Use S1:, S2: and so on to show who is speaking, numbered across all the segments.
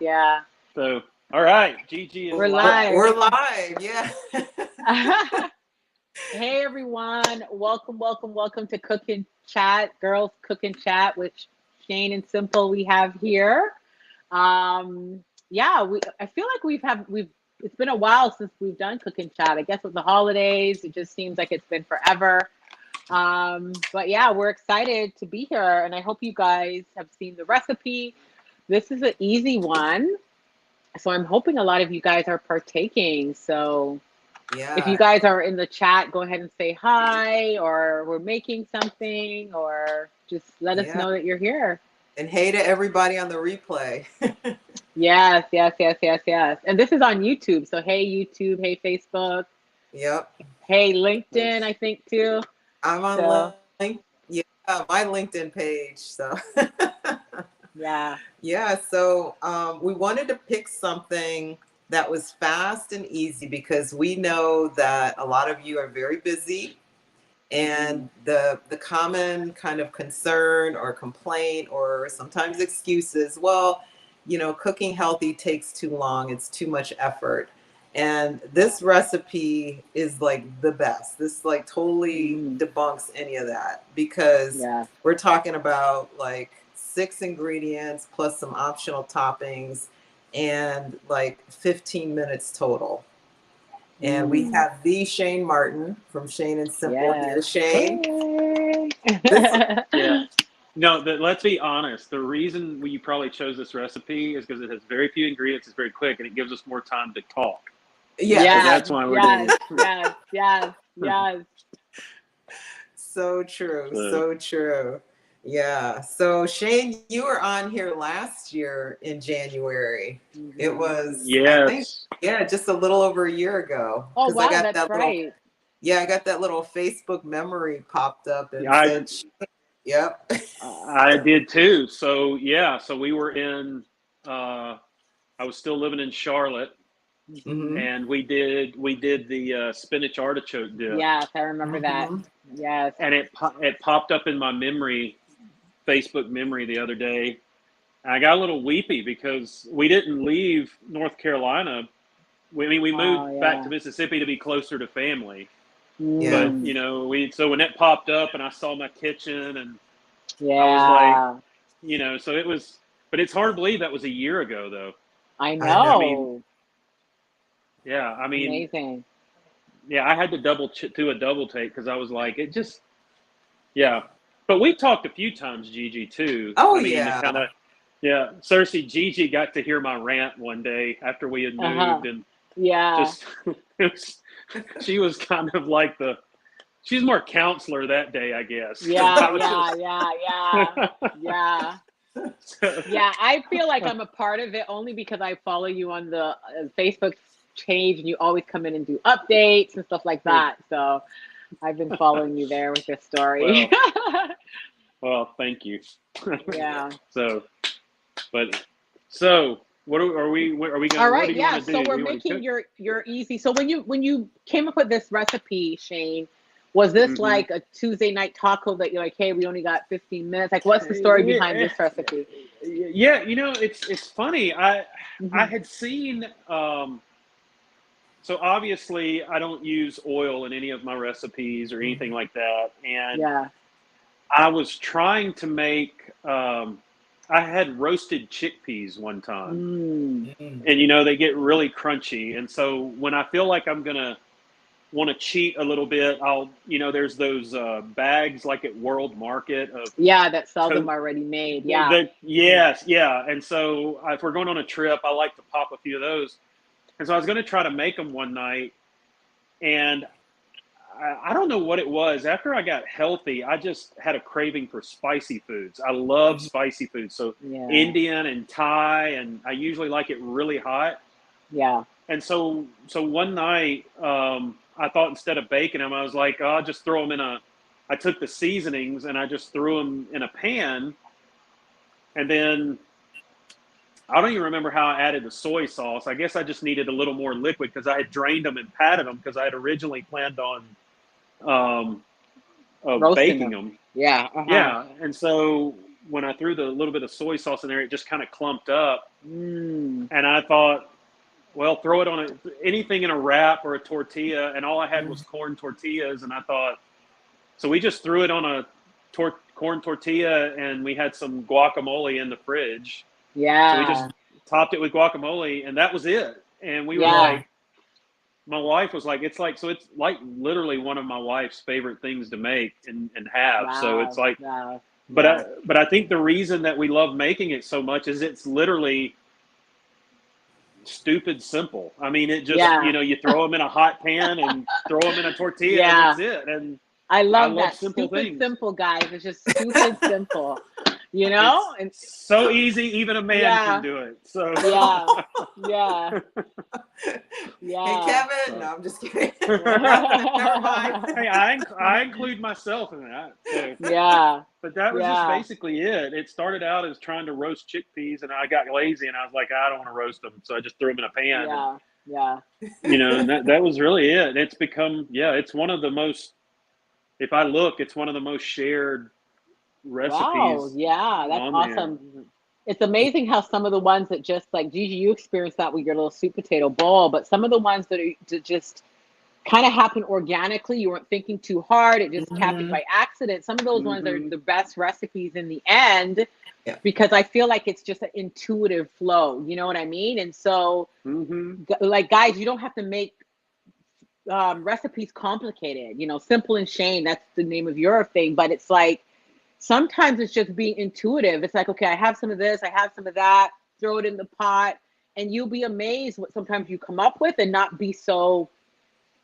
S1: Yeah.
S2: So, all right, Gigi is
S1: We're
S2: live.
S1: live.
S3: We're live, yeah.
S1: Hey everyone. Welcome to Cooking Chat, Girls Cooking Chat with Shane and Simple we have here. Yeah, I feel like we've it's been a while since we've done Cooking Chat. I guess with the holidays, it just seems like it's been forever. But yeah, we're excited to be here and I hope you guys have seen the recipe. This is an easy one. So I'm hoping a lot of you guys are partaking. So if you
S3: Yeah.
S1: guys are in the chat, go ahead and say hi, or we're making something, or just let us
S3: Yeah.
S1: know that you're here.
S3: And hey to everybody on the replay.
S1: Yes. And this is on YouTube. So hey YouTube, hey Facebook,
S3: Yep.
S1: hey LinkedIn, I think too.
S3: I'm on
S1: So
S3: link. Yeah, my LinkedIn page. So
S1: yeah.
S3: yeah, so we wanted to pick something that was fast and easy because we know that a lot of you are very busy. And the common kind of concern or complaint or sometimes excuses, well, cooking healthy takes too long, it's too much effort. And this recipe is like the best. This like totally debunks any of that because
S1: Yeah.
S3: we're talking about like 6 ingredients plus some optional toppings and like 15 minutes total. And we have the Shane Martin from Shane and Simple here.
S1: Yes.
S3: Shane,
S1: Hey.
S3: this,
S2: Yeah. No, let's be honest. The reason you probably chose this recipe is because it has very few ingredients, it's very quick, and it gives us more time to talk. So
S3: yes,
S1: Yes,
S2: that's why we're doing
S1: yes,
S2: it.
S1: yes, yes, yes.
S3: so true,
S2: So,
S3: so true. Yeah. So Shane, you were on here last year in January. It was, I think,
S2: yes.
S3: yeah, just a little over a year ago.
S1: Oh
S3: Because I
S1: wow,
S3: got
S1: that's
S3: that little,
S1: right.
S3: yeah, I got that little Facebook memory popped up and
S2: I
S3: said, yep.
S2: I did too. So yeah, so we were in. I was still living in Charlotte,
S3: hmm
S2: and we did the spinach artichoke dip,
S1: Yes, I remember that.
S3: hmm
S1: Yes.
S2: and it popped up in my memory, Facebook memory the other day. I got a little weepy because we didn't leave North Carolina. We moved
S1: Oh
S2: back to
S1: yeah.
S2: Mississippi to be closer to family.
S3: Yeah.
S2: But
S1: Mm,
S2: so when it popped up and I saw my kitchen and I was like,
S1: yeah.
S2: so it was. But it's hard to believe that was a year ago, though.
S1: I
S3: I
S2: I
S3: know.
S2: mean,
S1: know.
S2: yeah, I mean,
S1: Amazing.
S2: yeah, I had to do a double take because I was like, it just, yeah. But we talked a few times, Gigi, too.
S3: Oh
S2: I mean, it
S3: yeah.
S2: kind of, yeah. Sersie, Gigi got to hear my rant one day after we had
S1: Uh-huh.
S2: moved, and
S1: Yeah.
S2: just, it was, she was kind of like she's more counselor that day, I guess, because
S1: Yeah,
S2: I was
S1: yeah,
S2: just,
S1: yeah, yeah. Yeah.
S2: so,
S1: Yeah, I feel like I'm a part of it only because I follow you on the Facebook page and you always come in and do updates and stuff like that. So I've been following you there with this story.
S2: well, well, thank you.
S1: Yeah.
S2: So, but, so, are we
S1: All
S2: gonna, what
S1: right,
S2: do you want
S1: yeah.
S2: to
S1: So
S2: do?
S1: we're
S2: We want to
S1: making
S2: cook?
S1: your easy. So when you came up with this recipe, Shane, was this
S2: Hmm.
S1: like a Tuesday night taco that you're like, hey, we only got 15 minutes? Like, what's the story behind
S2: Yeah,
S1: this recipe?
S2: yeah, it's funny. I
S1: Hmm.
S2: had seen so obviously I don't use oil in any of my recipes or anything
S3: Mhm.
S2: like that, and
S1: Yeah.
S2: I was trying to make I had roasted chickpeas one time,
S1: Mm.
S3: Mm.
S2: and they get really crunchy, and so when I feel like I'm gonna want to cheat a little bit, there's those bags like at World Market of
S1: Yeah, that sell them
S2: to
S1: already made. Yeah.
S2: yes, yeah. And so if we're going on a trip, I like to pop a few of those. And so I was going to try to make them one night, and I don't know what it was. After I got healthy, I just had a craving for spicy foods. I love
S3: Mhm.
S2: spicy foods, so
S1: Yeah.
S2: Indian and Thai, and I usually like it really hot.
S1: Yeah.
S2: And so one night, I thought instead of baking them, I was like, oh, I'll just throw them in a. I took the seasonings and I just threw them in a pan, and then I don't even remember how I added the soy sauce. I guess I just needed a little more liquid because I had drained them and patted them because I had originally planned on
S1: Roasting
S2: baking
S1: them.
S2: them.
S1: Yeah. Uh-huh.
S2: Yeah, and so when I threw the little bit of soy sauce in there, it just kind of clumped up.
S1: Mm.
S2: And I thought, well, throw it on anything in a wrap or a tortilla. And all I had was corn tortillas. And I thought, so we just threw it on a corn tortilla, and we had some guacamole in the fridge.
S1: Yeah.
S2: So we just topped it with guacamole, and that was it. And we were
S1: Yeah.
S2: like, my wife was like, it's like literally one of my wife's favorite things to make and have.
S1: Wow.
S2: So it's like,
S1: wow.
S2: but
S1: Yeah.
S2: but I think the reason that we love making it so much is it's literally stupid simple. I mean, it just,
S1: Yeah.
S2: you throw them in a hot pan and throw them in a tortilla,
S1: Yeah.
S2: and that's it. And
S1: I love that.
S2: simple
S1: Stupid
S2: things.
S1: simple, guys. It's just stupid simple. You know? And
S2: so easy, even a man
S1: Yeah.
S2: can do it. So
S1: yeah. Yeah. Yeah.
S3: Hey, Kevin. No, I'm just kidding. Never mind.
S2: Hey, I include myself in that. So.
S1: Yeah.
S2: But that was
S1: Yeah.
S2: just basically it. It started out as trying to roast chickpeas, and I got lazy, and I was like, I don't want to roast them, so I just threw them in a pan.
S1: Yeah. Yeah.
S2: And, that was really it. It's become, it's one of the most, if I look, it's one of the most shared recipes.
S1: Wow. Yeah. That's awesome.
S2: There.
S1: It's amazing how some of the ones that just like Gigi, you experienced that with your little sweet potato bowl, but some of the ones that just kind of happen organically, you weren't thinking too hard, it just happened by accident. Some of those ones are the best recipes in the end, because I feel like it's just an intuitive flow. You know what I mean? And so, like, guys, you don't have to make recipes complicated. Simple and Shane, that's the name of your thing, but it's like, sometimes it's just being intuitive. It's like, okay, I have some of this, I have some of that, throw it in the pot, and you'll be amazed what sometimes you come up with, and not be so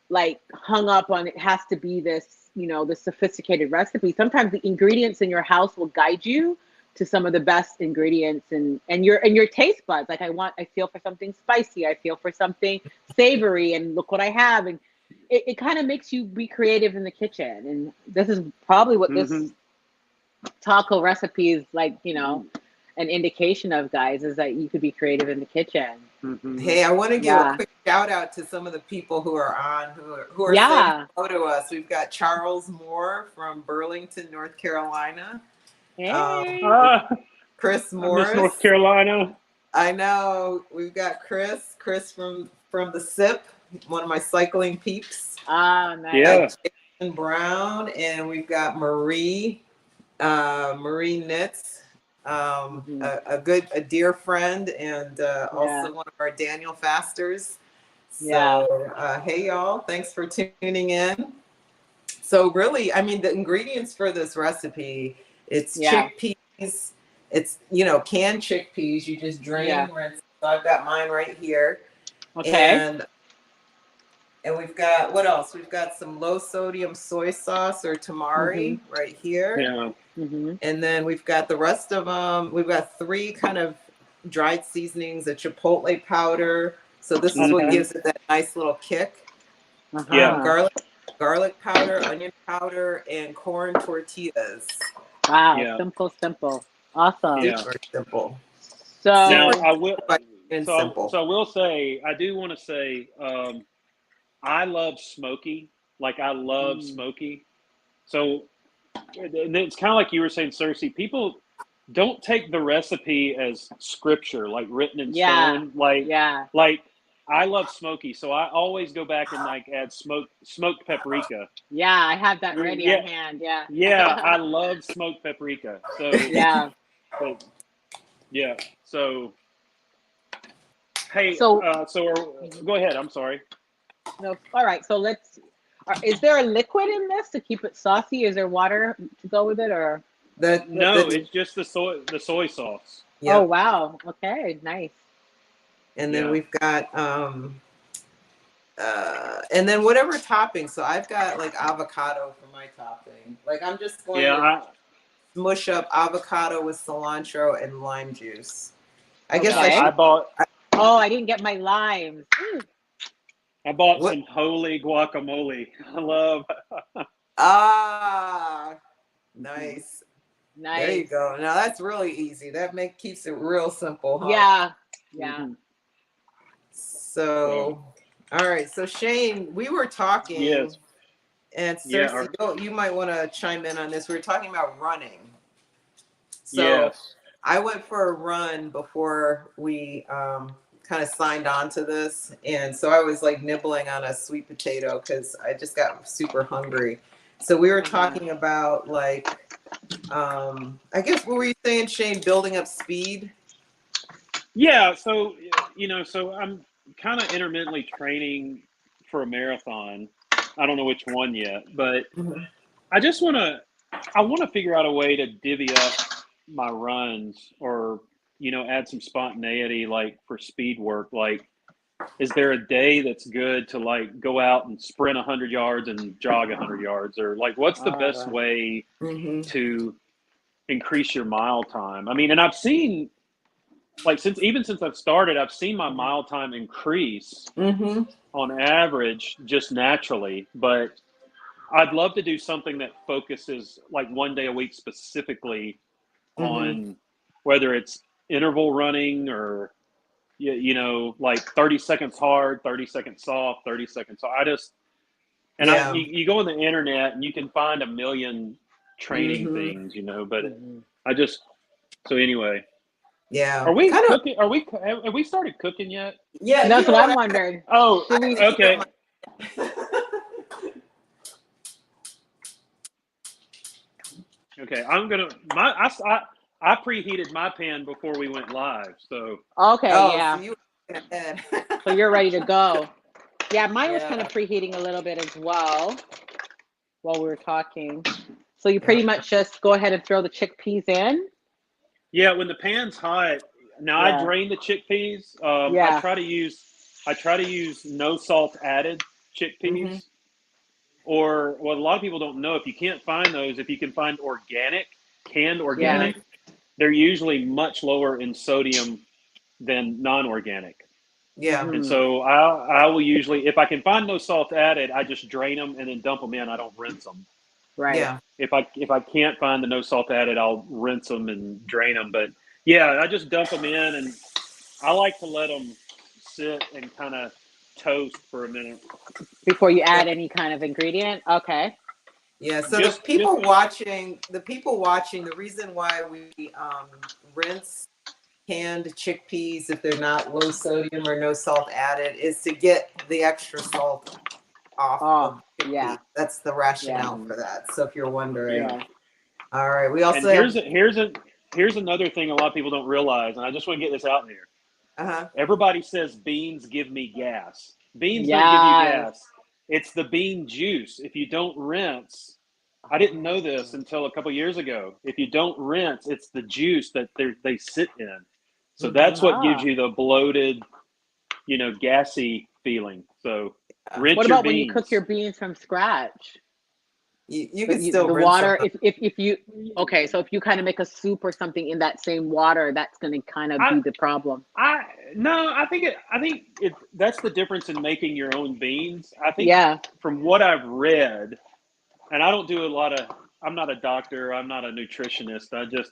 S1: like hung up on it has to be this, the sophisticated recipe. Sometimes the ingredients in your house will guide you to some of the best ingredients and your taste buds. Like I feel for something spicy, I feel for something savory, and look what I have. And it kind of makes you be creative in the kitchen. And this is probably what this taco recipe is like, an indication of, guys, is that you could be creative in the kitchen.
S3: Hey, I want to give a quick shout out to some of the people who are on, who are saying hello to us. We've got Charles Moore from Burlington, North Carolina.
S1: Hey.
S3: Chris Morris,
S2: North Carolina.
S3: I know. We've got Chris from the SIP, one of my cycling peeps.
S1: Nice.
S2: Yeah.
S3: Jason Brown, and we've got Marie Nitz. A dear friend, and also one of our Daniel fasters. So hey y'all, thanks for tuning in. So really, I mean, the ingredients for this recipe, it's chickpeas, it's canned chickpeas. You just drain, rinse. So I've got mine right here.
S1: Okay.
S3: And we've got, what else? We've got some low sodium soy sauce or tamari right here.
S2: Yeah.
S3: And then we've got the rest of them. We've got 3 kind of dried seasonings, a chipotle powder. So this is what gives it that nice little kick. Garlic powder, onion powder, and corn tortillas.
S1: Wow.
S2: Yeah.
S1: Simple. Awesome.
S2: Yeah.
S3: Very simple.
S1: So
S2: now I will.
S3: Simple.
S2: So I will say, I do want to say, I love smoky. Like I love smoky. So it's kind of like you were saying, Sersie. People don't take the recipe as scripture, like written in stone. Like I love smoky, so I always go back and like add smoked paprika.
S1: Yeah, I have that ready on hand. Yeah.
S2: Yeah, I love smoked paprika. So So hey, so go ahead. I'm sorry.
S1: No, all right. So is there a liquid in this to keep it saucy? Is there water to go with it, or?
S2: It's just the soy sauce.
S1: Yep. Oh wow! Okay, nice.
S3: And then we've got and then whatever topping. So I've got like avocado for my topping. Like I'm just going to smush up avocado with cilantro and lime juice. I guess I
S1: didn't get my limes.
S2: I bought some holy guacamole. I love.
S3: Nice. There you go. Now that's really easy. That keeps it real simple. Huh?
S1: Yeah.
S3: So, all right. So Shane, we were talking.
S2: Yes.
S3: And Sersie, you might want to chime in on this. We were talking about running. So
S2: Yes.
S3: I went for a run before we kind of signed on to this. And so I was like nibbling on a sweet potato because I just got super hungry. So we were talking about like, I guess, what were you saying, Shane, building up speed?
S2: Yeah. So, so I'm kind of intermittently training for a marathon. I don't know which one yet, but
S3: Mm-hmm.
S2: I want to figure out a way to divvy up my runs or, add some spontaneity, like for speed work. Like, is there a day that's good to like go out and sprint 100 yards and jog 100 yards, or like what's the best
S1: Right.
S2: way
S3: Mm-hmm.
S2: to increase your mile time? I mean, and I've seen like since I've started, I've seen my mile time increase
S3: Mm-hmm.
S2: on average just naturally, but I'd love to do something that focuses like one day a week specifically
S3: Mm-hmm.
S2: on whether it's interval running or like 30 seconds hard, 30 seconds soft, 30 seconds soft.
S3: Yeah.
S2: You go on the internet and you can find a million training
S3: Mm-hmm.
S2: things, but
S1: Mm-hmm.
S2: I just, so anyway,
S3: Yeah.
S2: are we
S3: Kind of.
S2: cooking? Have we started cooking yet?
S3: Yeah.
S1: That's what I'm wondering.
S2: Oh,
S1: Should we?
S3: I heat up
S2: okay.
S3: my.
S2: Okay. I'm going to, I preheated my pan before we went live. So,
S1: Okay,
S3: Oh, so
S1: yeah.
S3: you were ahead.
S1: So you're ready to go. Yeah, mine was kind
S3: Yeah.
S1: of preheating a little bit as well while we were talking. So you
S3: Yeah.
S1: pretty much just go ahead and throw the chickpeas in.
S2: yeah, when the pan's hot, now I
S1: Yeah.
S2: drain the chickpeas.
S1: Yeah.
S2: I try to use no salt added
S3: Mm-hmm.
S2: chickpeas. Or what a lot of people don't know, if you can't find those, if you can find canned
S1: Yeah.
S2: organic, they're usually much lower in sodium than non-organic.
S3: Yeah.
S2: And
S1: Mm-hmm.
S2: so I will usually, if I can find no salt added, I just drain them and then dump them in. I don't rinse them.
S1: Right.
S3: Yeah.
S2: If I can't find the no salt added, I'll rinse them and drain them. But yeah, I just dump them in, and I like to let them sit and kind of toast for a minute.
S1: Before you
S3: Yeah.
S1: add any kind of ingredient. Okay.
S3: Yeah. So
S2: Just
S3: the people watching, the reason why we rinse canned chickpeas if they're not low sodium or no salt added is to get the extra salt off
S1: Oh,
S3: of chickpeas.
S1: yeah.
S3: That's the
S1: Yeah.
S3: rationale for that. So if you're wondering,
S2: yeah.
S1: Yeah.
S3: all right. We
S2: And
S3: also have.
S2: here's another thing a lot of people don't realize, and I just want to get this out there.
S3: Uh-huh.
S2: Everybody says beans give me gas. Beans don't give you
S1: Yes.
S2: gas. It's the bean juice. If you don't rinse, I didn't know this until a couple years ago. If you don't rinse, it's the juice that they sit in. So that's
S3: Mm-hmm.
S2: what gives
S1: Ah.
S2: you the bloated, gassy feeling. So
S1: What
S2: rinse your
S1: about when you cook
S2: beans.
S1: your beans from scratch?
S3: You
S1: But
S3: can still
S1: the
S3: rinse them.
S1: water, if you okay, so if you kind of make a soup or something in that same water, that's going to kind of
S2: I
S1: be the problem.
S2: I no, I think it that's the difference in making your own beans. I think
S1: Yeah.
S2: from what I've read, and I don't do a lot of. I'm not a doctor. I'm not a nutritionist. I just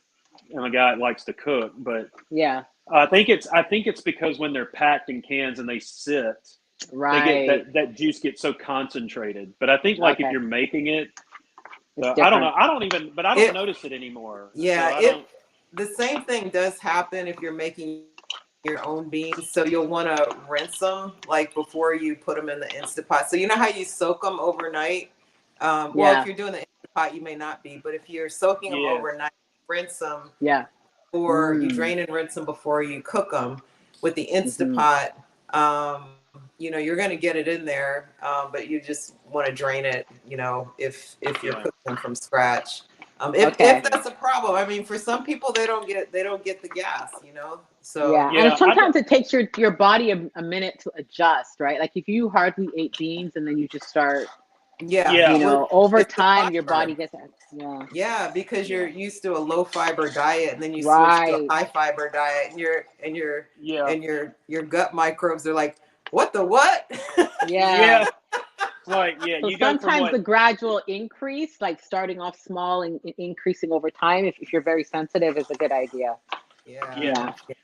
S2: am a guy that likes to cook. But
S1: Yeah.
S2: I think it's because when they're packed in cans and they sit, they get
S1: Right.
S2: that juice gets so concentrated. But I think like if
S1: Okay.
S2: you're making it,
S1: It's
S2: I don't know.
S1: different.
S2: But I don't
S3: It
S2: notice it anymore. So
S3: Yeah,
S2: I
S3: it
S2: don't.
S3: the same thing does happen if you're making your own beans. So you'll want to rinse them like before you put them in the Instant Pot. So you know how you soak them overnight? Well, if
S1: Yeah.
S3: you're doing the Instant Pot, you may not be, but if you're soaking them
S2: Yeah.
S3: overnight, rinse them,
S1: Yeah.
S3: or you
S1: Mm.
S3: drain and rinse them before you cook them. With the Instant
S1: Hmm.
S3: Pot, you're going to get it in there, but you just want to drain it, if you're
S2: Yeah.
S3: cooking them from scratch. If
S1: Okay.
S3: that's a problem, I mean, for some people they don't get the gas, So
S1: Yeah.
S2: Yeah.
S1: And sometimes it takes your body a minute to adjust, right? Like if you hardly ate beans and then you just start,
S3: yeah,
S2: Yeah.
S3: well,
S1: over
S3: it's the
S1: time, your
S3: fiber.
S1: body gets, yeah.
S3: Yeah, because you're
S2: Yeah.
S3: used to a low fiber diet, and then you switch to a
S1: Right.
S3: high fiber diet, and
S2: Yeah.
S3: your gut microbes are like, what the what?
S1: Yeah.
S2: Yeah. Like
S1: So
S2: you go from
S1: sometimes
S2: what?
S1: the gradual increase, like starting off small and increasing over time, if you're very sensitive, is a good idea.
S3: Yeah.
S2: Yeah.
S1: Yeah.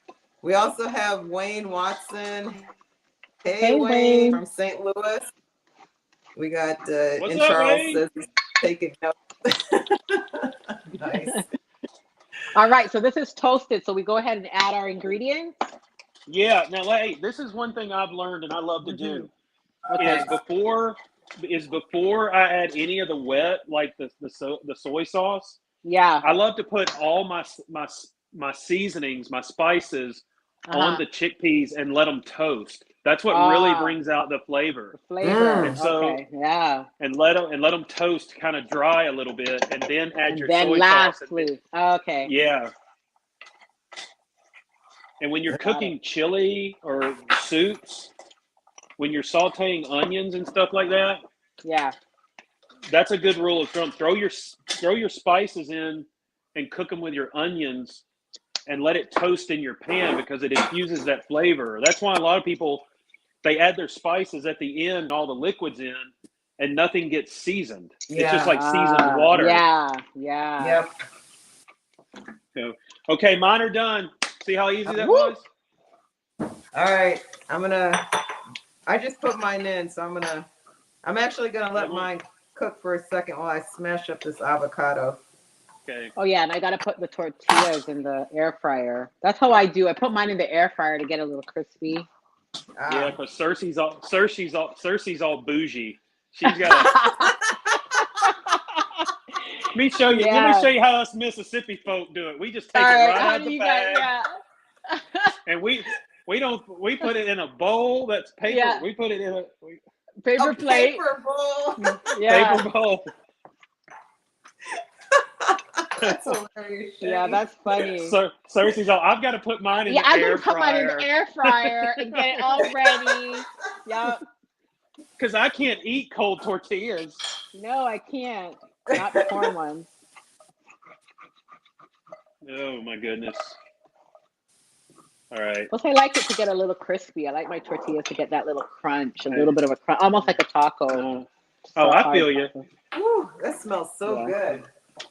S3: We also have Wayne Watson. Hey,
S1: Hey,
S3: Wayne
S1: Wayne.
S3: from St. Louis. We got
S2: What's
S3: and
S2: up,
S3: Charles
S2: Wayne?
S3: says he's taking notes. Nice.
S1: All right, so this is toasted. So we go ahead and add our ingredients.
S2: Yeah. Now, hey, this is one thing I've learned and I love to do
S1: Okay.
S2: is before I add any of the wet, like the soy sauce.
S1: Yeah.
S2: I love to put all my seasonings, my spices on the chickpeas and let them toast. That's what really brings out the flavor.
S1: Flavor.
S2: And so,
S1: Okay. Yeah.
S2: and let them toast, kind of dry a little bit, and then add
S1: And
S2: your
S1: then
S2: soy
S1: lastly,
S2: sauce.
S1: okay.
S2: Yeah. And when you're cooking chili or soups, when you're sautéing onions and stuff like that,
S1: Yeah.
S2: that's a good rule of thumb. Throw your spices in and cook them with your onions and let it toast in your pan because it infuses that flavor. That's why a lot of people, they add their spices at the end, all the liquids in, and nothing gets seasoned.
S3: Yeah.
S2: It's just like seasoned water.
S1: Yeah. Yeah.
S3: Yep.
S2: So, okay, mine are done. See how easy that was?
S3: All right. I just put mine in, so I'm actually gonna let mine cook for a second while I smash up this avocado.
S2: Okay.
S1: Oh yeah, and I gotta put the tortillas in the air fryer. That's how I do. I put mine in the air fryer to get a little crispy.
S2: Yeah, because Cersei's all bougie. She's got. Let me show you.
S1: Yeah.
S2: Let me show you how us Mississippi folk do it. We just take it right out of the bag, and we put it in a bowl that's paper.
S1: Yeah.
S2: We put it in a
S1: paper plate.
S3: Paper bowl.
S1: Yeah.
S2: paper bowl.
S3: That's hilarious.
S1: Yeah, that's funny.
S2: So Cersei's all. I've got to put mine in the
S1: I'm
S2: air
S1: gonna put mine in
S2: fryer
S1: the air fryer and get it all ready. Yep.
S2: because I can't eat cold tortillas.
S1: No, I can't. Not the corn ones.
S2: Oh my goodness. All right.
S1: Plus, I like it to get a little crispy. I like my tortillas to get that little crunch, a little bit of a crunch, almost like a taco.
S2: I feel you.
S3: Ooh, that smells so good.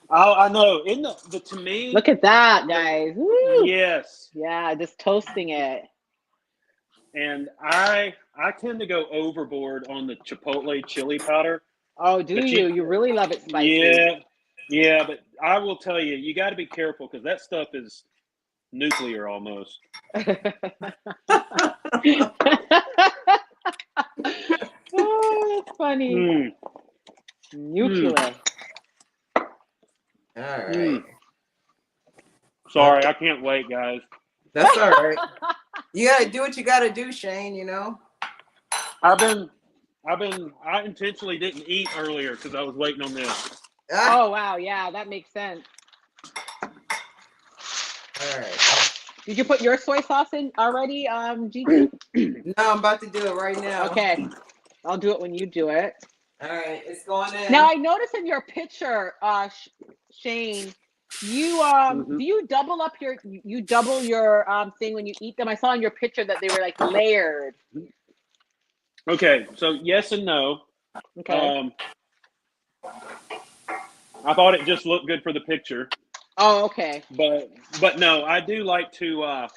S2: Oh, I know. In the to me.
S1: Look at that, guys. Woo.
S2: Yes.
S1: Yeah, just toasting it.
S2: And I tend to go overboard on the chipotle chili powder.
S1: Oh, do you? You really love it spicy.
S2: Yeah, but I will tell you, you got to be careful because that stuff is nuclear almost.
S1: Oh, that's funny. Nuclear.
S3: All right.
S2: Sorry, I can't wait, guys.
S3: That's all right. You gotta do what you gotta do, Shane. You know.
S2: I intentionally didn't eat earlier because I was waiting on this.
S1: Oh wow, yeah, that makes sense.
S3: All right.
S1: Did you put your soy sauce in already, Gigi?
S3: No, I'm about to do it right now.
S1: Okay, I'll do it when you do it.
S3: All right, it's going in.
S1: Now I noticed in your picture, Shane, you do you double up your thing when you eat them? I saw in your picture that they were like layered.
S2: Okay, so yes and no.
S1: Okay.
S2: I thought it just looked good for the picture.
S1: Oh, okay.
S2: But no, I do like to. I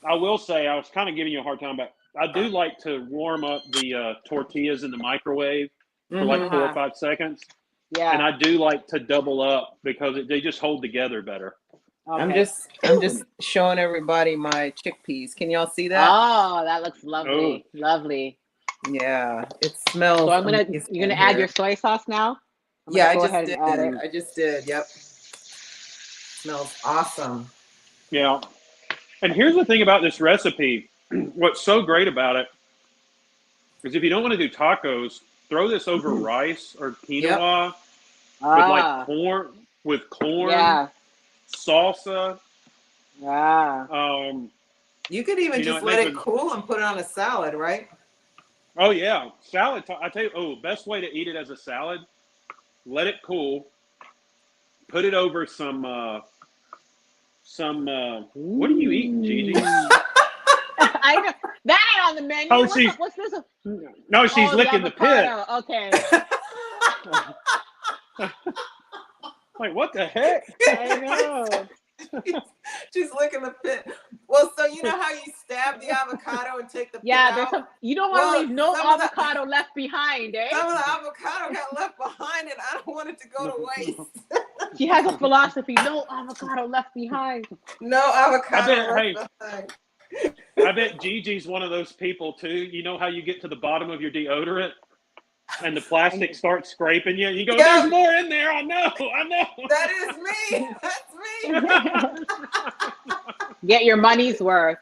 S2: will say I was kind of giving you a hard time, but I do like to warm up the tortillas in the microwave for like 4 or 5 seconds.
S1: Yeah.
S2: And I do like to double up because they just hold together better.
S1: Okay.
S3: I'm just showing everybody my chickpeas. Can y'all see that?
S1: Oh, that looks lovely.
S2: Oh.
S1: Lovely.
S3: Yeah, it smells.
S1: So you're gonna add your soy sauce now?
S3: Yeah, I just did. Yep. Smells awesome.
S2: Yeah. And here's the thing about this recipe. What's so great about it is if you don't want to do tacos, throw this over rice or quinoa with corn,
S1: Yeah.
S2: salsa.
S1: Yeah.
S3: You could even just let it cool and put it on a salad, right?
S2: Oh yeah, salad. I tell you, best way to eat it as a salad. Let it cool. Put it over some. What are you eating, Gigi?
S1: I know that ain't on the menu.
S2: Oh,
S1: what's this?
S2: No, she's licking the pit.
S1: Okay.
S2: Like, what the heck?
S1: I know.
S3: She's licking the pit. Well, so you know how you stab have the avocado and take the pit
S1: Yeah, there's
S3: out.
S1: some. You don't want to
S3: Well,
S1: leave no
S3: some of the-
S1: avocado left behind, eh?
S3: Some of the avocado got left behind, and I don't want it to go to waste.
S1: She has a philosophy: no avocado left behind.
S3: No avocado
S2: Hey,
S3: left behind.
S2: I bet Gigi's one of those people too. You know how you get to the bottom of your deodorant and the plastic starts scraping you? You go,
S3: Yep.
S2: there's more in there. I know.
S3: That is me. That's me.
S1: Get your money's worth.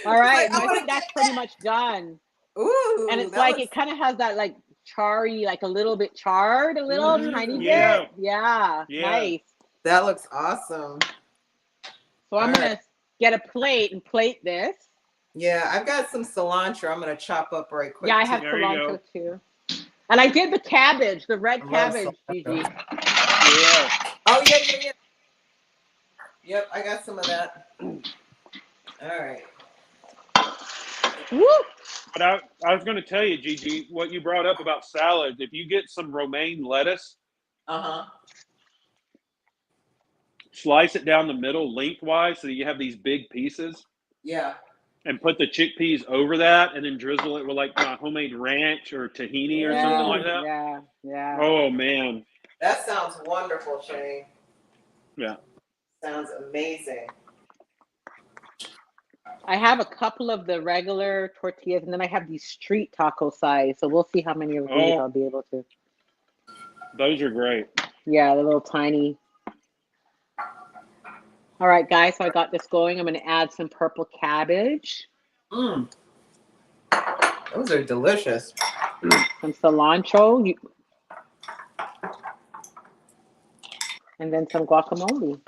S1: All right,
S3: like,
S1: I think that's pretty much done.
S3: Ooh,
S1: And it's
S3: that
S1: like
S3: looks-
S1: it kind of has that like charry, like a little bit charred, a little tiny
S2: Yeah.
S1: bit. Yeah,
S2: Yeah.
S1: nice.
S3: that looks awesome.
S1: So I'm
S3: All
S1: gonna get a plate and plate this.
S3: Yeah, I've got some cilantro. I'm gonna chop up right quick.
S1: Yeah, I have
S2: There you
S1: cilantro too. And I did the cabbage, the red
S3: I love
S1: cabbage,
S3: cilantro.
S1: Gigi.
S2: Yeah.
S3: Oh yeah. Yep, I got some of that. All right.
S1: Woo!
S2: But I was going to tell you, Gigi, what you brought up about salads. If you get some romaine lettuce, slice it down the middle lengthwise so that you have these big pieces,
S3: Yeah.
S2: and put the chickpeas over that, and then drizzle it with like homemade ranch or tahini or something like that.
S1: Yeah, yeah.
S2: Oh man.
S3: That sounds wonderful, Shane.
S2: Yeah.
S3: Sounds amazing.
S1: I have a couple of the regular tortillas, and then I have these street taco size. So we'll see how many of these I'll be able to.
S2: Those are great.
S1: Yeah, the little tiny. All right, guys. So I got this going. I'm going to add some purple cabbage,
S3: Those are delicious.
S1: some cilantro, and then some guacamole.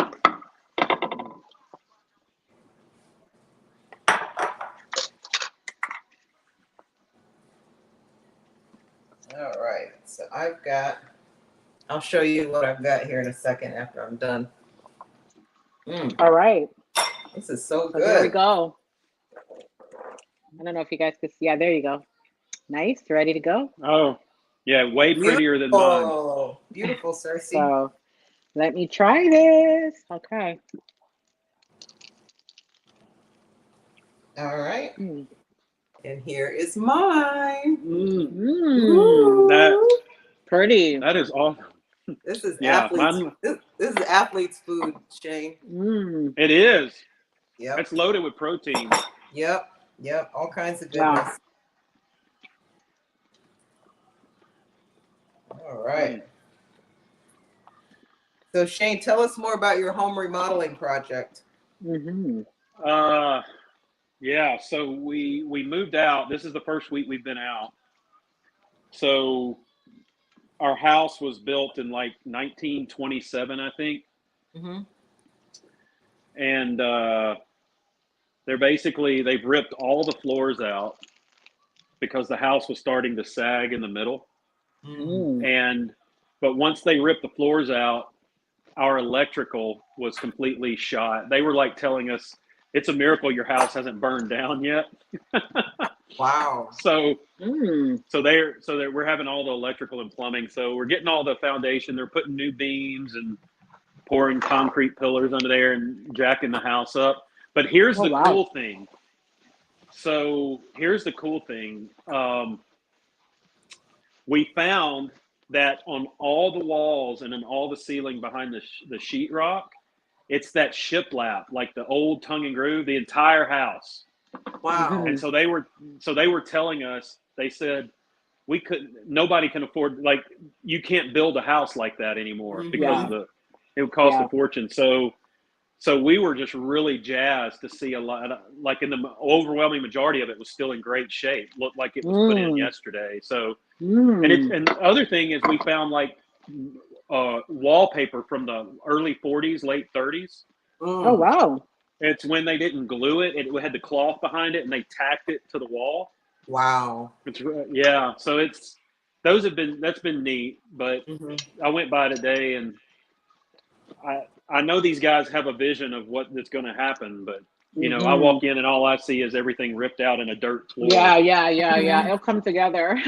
S3: All right. So I'll show you what I've got here in a second after I'm done.
S1: All right.
S3: This is so
S1: So
S3: good.
S1: there we go. I don't know if you guys could see. Yeah, there you go. Nice. Ready to go.
S2: Oh, yeah, way prettier than mine.
S3: Oh, beautiful, Sersie.
S1: So let me try this. Okay.
S3: All right. And here is mine.
S2: That
S1: Pretty.
S2: that is awesome.
S3: This is
S2: Yeah,
S3: athletes. This is athletes' food, Shane.
S2: It is.
S3: Yep.
S2: It's loaded with protein.
S3: Yep. All kinds of
S1: Wow.
S3: goodness. All right. So Shane, tell us more about your home remodeling project.
S2: Yeah, so we moved out. This is the first week we've been out. So our house was built in like 1927, I think. And they've ripped all the floors out because the house was starting to sag in the middle. But once they ripped the floors out, our electrical was completely shot. They were like telling us, it's a miracle your house hasn't burned down yet.
S3: Wow.
S2: So we're having all the electrical and plumbing. So we're getting all the foundation. They're putting new beams and pouring concrete pillars under there and jacking the house up. But here's the cool thing. So here's the cool thing. We found that on all the walls and in all the ceiling behind the sheetrock, it's that shiplap, like the old tongue and groove, the entire house.
S3: Wow.
S2: And so they were telling us, they said, nobody can afford, like, you can't build a house like that anymore because it would cost a fortune. So we were just really jazzed to see a lot, like in the overwhelming majority of it was still in great shape. Looked like it was put in yesterday. So, and the other thing is we found like wallpaper from the early 40s, late 30s.
S1: Oh, wow.
S2: It's when they didn't glue it. It had the cloth behind it and they tacked it to the wall.
S3: Wow.
S2: Yeah. So that's been neat, but I went by today and I know these guys have a vision of what is going to happen, but you know, I walk in and all I see is everything ripped out in a dirt floor.
S1: Yeah. It'll come together.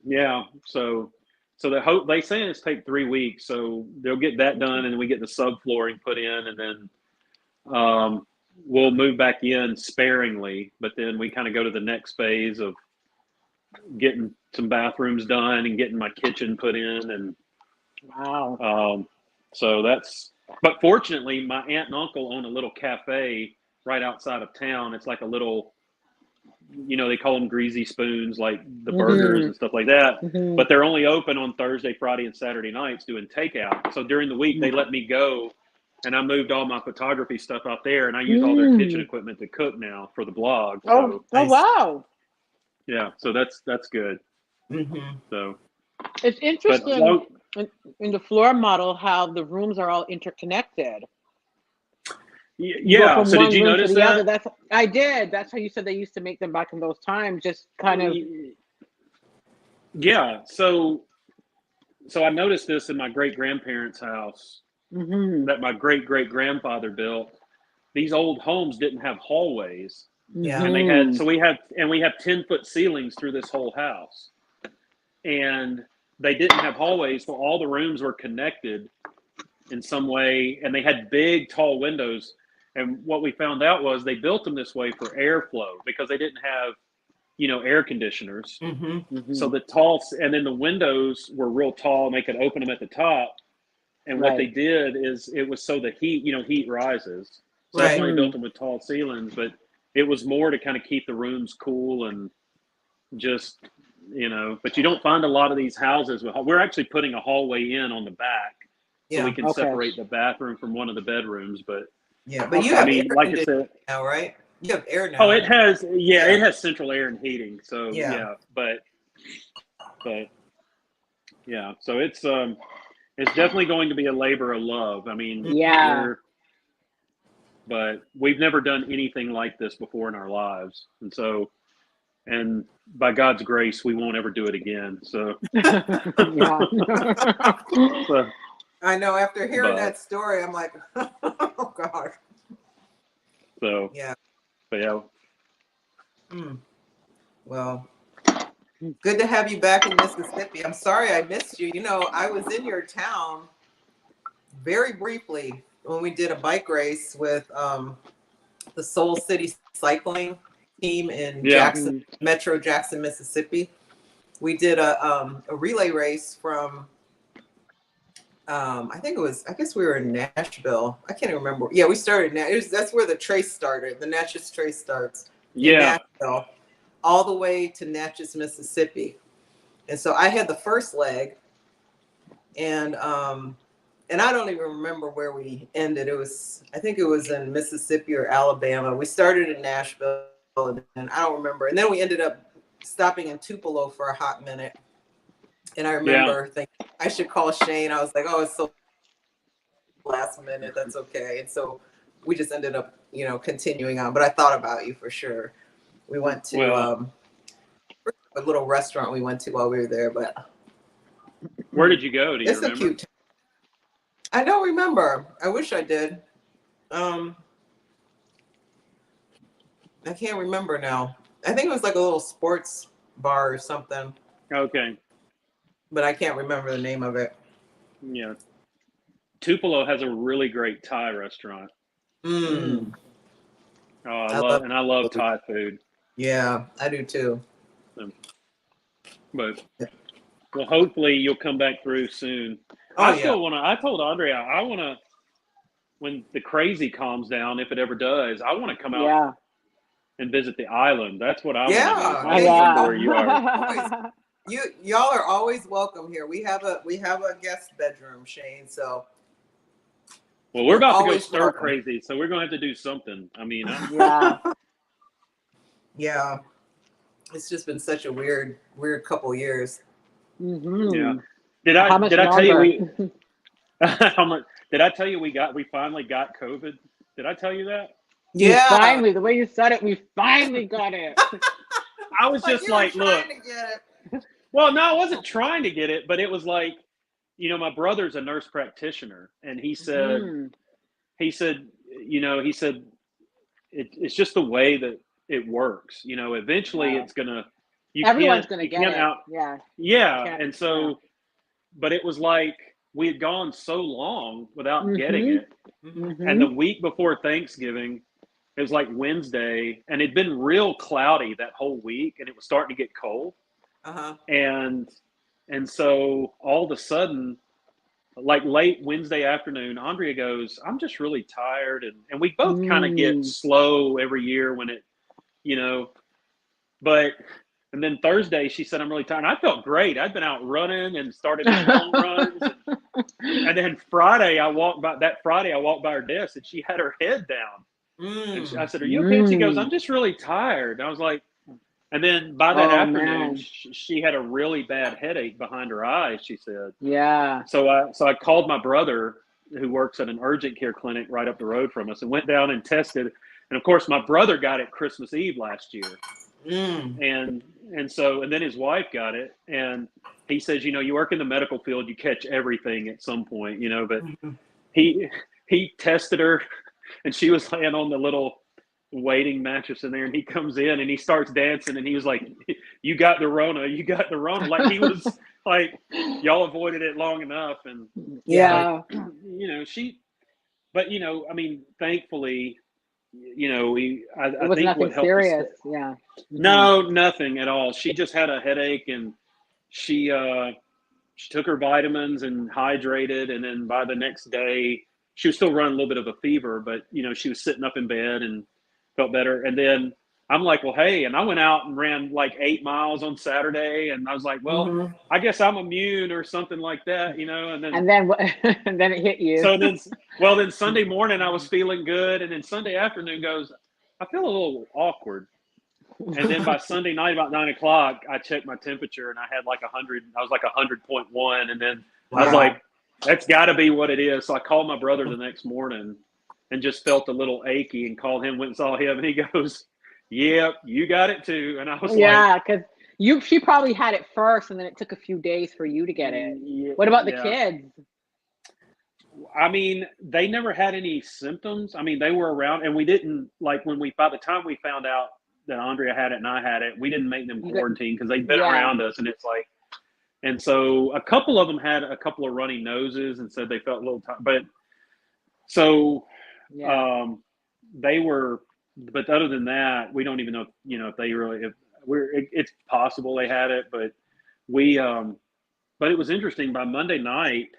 S2: Yeah. So they say it's take 3 weeks, so they'll get that done, and then we get the subflooring put in, and then we'll move back in sparingly, but then we kind of go to the next phase of getting some bathrooms done and getting my kitchen put in. And
S1: Wow.
S2: so that's, but fortunately my aunt and uncle own a little cafe right outside of town. It's like a little, they call them greasy spoons, like the burgers and stuff like that. But they're only open on Thursday, Friday, and Saturday nights doing takeout. So during the week, they let me go, and I moved all my photography stuff out there, and I use all their kitchen equipment to cook now for the blog. So,
S1: Wow.
S2: yeah, so that's good.
S3: Mm-hmm.
S2: So
S1: It's interesting in the floor model how the rooms are all interconnected.
S2: Yeah. So did you notice that?
S1: I did. That's how you said they used to make them back in those times. Just kind of.
S2: Yeah. So I noticed this in my great grandparents' house that my great grandfather built. These old homes didn't have hallways.
S3: Yeah.
S2: And we have 10-foot ceilings through this whole house, and they didn't have hallways, so all the rooms were connected in some way, and they had big, tall windows. And what we found out was they built them this way for airflow because they didn't have, air conditioners. So and then the windows were real tall, and they could open them at the top. And what they did is it was so the heat rises. So that's why they built them with tall ceilings. But it was more to kind of keep the rooms cool and just, but you don't find a lot of these houses we're actually putting a hallway in on the back so we can separate the bathroom from one of the bedrooms. But
S3: you have air
S2: like I said,
S3: now, right? You have air now.
S2: Oh, it has, it has central air and heating. So but yeah, so it's definitely going to be a labor of love. I mean, but we've never done anything like this before in our lives. And so, and by God's grace, we won't ever do it again. So,
S3: so I know after hearing that story, I'm like, oh gosh.
S2: So, but yeah.
S3: Well, good to have you back in Mississippi. I'm sorry I missed you. I was in your town very briefly when we did a bike race with the Soul City cycling team in Metro Jackson, Mississippi. We did a relay race from I guess we were in Nashville. I can't even remember. Yeah, we started that's where the trace started. The Natchez Trace starts in Nashville, all the way to Natchez, Mississippi. And so I had the first leg, and I don't even remember where we ended. I think it was in Mississippi or Alabama. We started in Nashville, and then I don't remember. And then we ended up stopping in Tupelo for a hot minute. And I remember thinking I should call Shane. I was like, oh, it's so last minute. That's okay. And so we just ended up, continuing on. But I thought about you for sure. We went to a little restaurant we went to while we were there. But
S2: where did you go? Do you remember?
S3: A cute town. I don't remember. I wish I did. I can't remember now. I think it was like a little sports bar or something.
S2: Okay.
S3: But I can't remember the name of it.
S2: Yeah. Tupelo has a really great Thai restaurant. Oh, I love Thai food.
S3: Yeah, I do too.
S2: But well, hopefully you'll come back through soon. I told Andrea, I want to, when the crazy calms down, if it ever does, I want to come out and visit the island. That's what I want to do. Where you are.
S3: Y'all are always welcome here. We have a guest bedroom, Shane. So,
S2: well, we're about to go stir crazy, so we're gonna have to do something. I mean,
S3: yeah, it's just been such a weird couple years.
S2: Yeah. Did I tell you how much? Did I tell you we finally got COVID? Did I tell you that?
S1: Yeah. Finally, the way you said it, we finally got it.
S2: I was just like, look. Well, no, I wasn't trying to get it, but it was like, my brother's a nurse practitioner, and he said, it's just the way that it works. Eventually it's gonna.
S1: Everyone's gonna get it.
S2: Yeah, and so, but it was like we had gone so long without getting it, and the week before Thanksgiving, It was like Wednesday, and it'd been real cloudy that whole week, and it was starting to get cold.
S3: Uh-huh.
S2: And so all of a sudden, like late Wednesday afternoon, Andrea goes, "I'm just really tired," and we both kind of get slow every year when it, you know, but. And then Thursday, she said, "I'm really tired." And I felt great. I'd been out running and started long runs. And then Friday, I walked by her desk, and she had her head down. And I said, "Are you okay?" And she goes, "I'm just really tired." And I was like, and then by that afternoon, she had a really bad headache behind her eyes, she said.
S1: Yeah.
S2: So I called my brother, who works at an urgent care clinic right up the road from us, and went down and tested. And of course, my brother got it Christmas Eve last year. And then his wife got it, and he says, you work in the medical field, you catch everything at some point, but he tested her, and she was laying on the little waiting mattress in there, and he comes in and he starts dancing, and he was like, you got the Rona, like he was like, y'all avoided it long enough. And
S1: yeah,
S2: but I mean, thankfully, I
S1: was
S2: think
S1: nothing
S2: what helped
S1: serious.
S2: us,
S1: Yeah.
S2: no, nothing at all. She just had a headache, and she took her vitamins and hydrated, and then by the next day she was still running a little bit of a fever, but she was sitting up in bed and felt better. And then I'm like, well, hey, and I went out and ran like 8 miles on Saturday, and I was like, well, I guess I'm immune or something like that, and then
S1: and then it hit you.
S2: So then Sunday morning I was feeling good, and then Sunday afternoon goes, I feel a little awkward. And then by Sunday night, about 9 o'clock, I checked my temperature, and I had like 100. I was like 100.1, and then I was like, that's got to be what it is. So I called my brother the next morning, and just felt a little achy, and called him, went and saw him, and he goes, "Yep, you got it too." And I was
S1: because she probably had it first, and then it took a few days for you to get it. What about the kids?
S2: I mean, they never had any symptoms. I mean, they were around, and we didn't by the time we found out that Andrea had it and I had it, we didn't make them quarantine because they'd been around us, and it's like, and so a couple of them had a couple of runny noses and said they felt a little tired, but so they were, but other than that, we don't even know, if they really, it's possible they had it, but but it was interesting. By Monday night,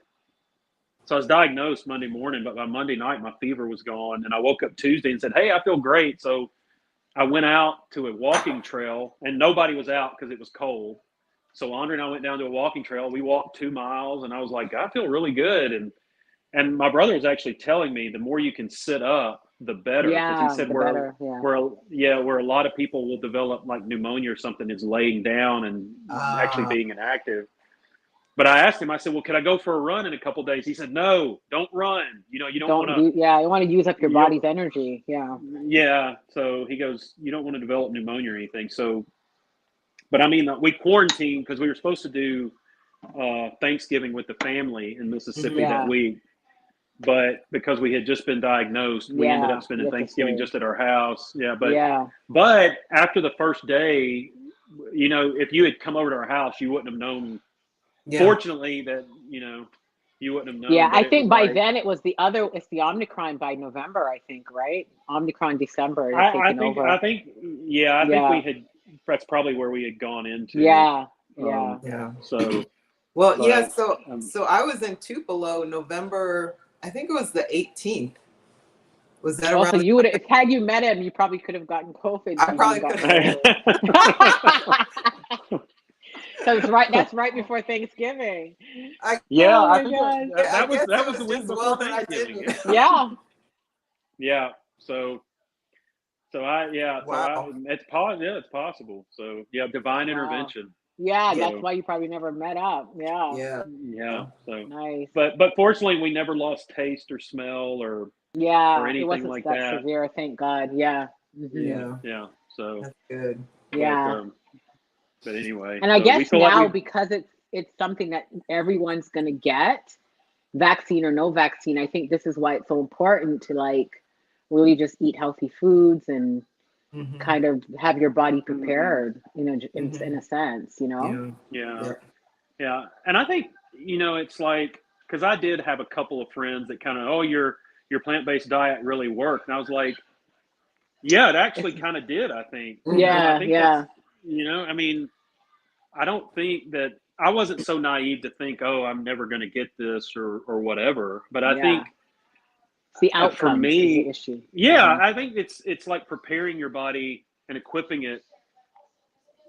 S2: so I was diagnosed Monday morning, but by Monday night, my fever was gone, and I woke up Tuesday and said, hey, I feel great. So I went out to a walking trail, and nobody was out because it was cold. So Andre and I went down to a walking trail. We walked 2 miles, and I was like, I feel really good. And my brother was actually telling me the more you can sit up, the better.
S1: Yeah,
S2: he said
S1: where
S2: a lot of people will develop like pneumonia or something is laying down and actually being inactive. But I asked him, I said, well, could I go for a run in a couple of days? He said, no, don't run. You don't want to.
S1: You want to use up your body's energy. Yeah.
S2: Yeah. So he goes, you don't want to develop pneumonia or anything. So, but I mean, we quarantined because we were supposed to do Thanksgiving with the family in Mississippi that week. But because we had just been diagnosed, we ended up spending Thanksgiving just at our house. Yeah. But after the first day, if you had come over to our house, you wouldn't have known. Yeah. Fortunately, that you wouldn't have known.
S1: Yeah, I think by then it's the Omicron by November. I think, right? Omicron December.
S2: I think we had. That's probably where we had gone into.
S1: Yeah.
S2: So.
S3: Well, so I was in Tupelo November. I think it was the 18th. Was that around?
S1: So you would, had you met him, you probably could have gotten COVID.
S3: I probably could have.
S1: So that's right before Thanksgiving.
S2: I think that was the week before Thanksgiving.
S1: Yeah.
S2: So it's possible. So divine intervention.
S1: Yeah, that's why you probably never met up. Yeah.
S2: So
S1: nice.
S2: But fortunately, we never lost taste or smell or anything
S1: it wasn't
S2: like
S1: that severe. Thank God. Yeah.
S3: Mm-hmm.
S2: Yeah. So
S3: that's good.
S2: But anyway,
S1: and I guess now because it's something that everyone's going to get, vaccine or no vaccine, I think this is why it's so important to really just eat healthy foods and kind of have your body prepared, in a sense,
S2: Yeah. And I think, it's like, because I did have a couple of friends that kind of, your plant-based diet really worked. And I was like, Yeah, it actually kind of did, I think.
S1: Yeah,
S2: I think
S1: yeah.
S2: that's, I mean, I don't think that I wasn't so naive to think, oh, I'm never going to get this or whatever. But I
S1: Yeah.
S2: think
S1: It's the
S2: for
S1: outcomes is the
S2: me,
S1: issue.
S2: yeah, I think it's like preparing your body and equipping it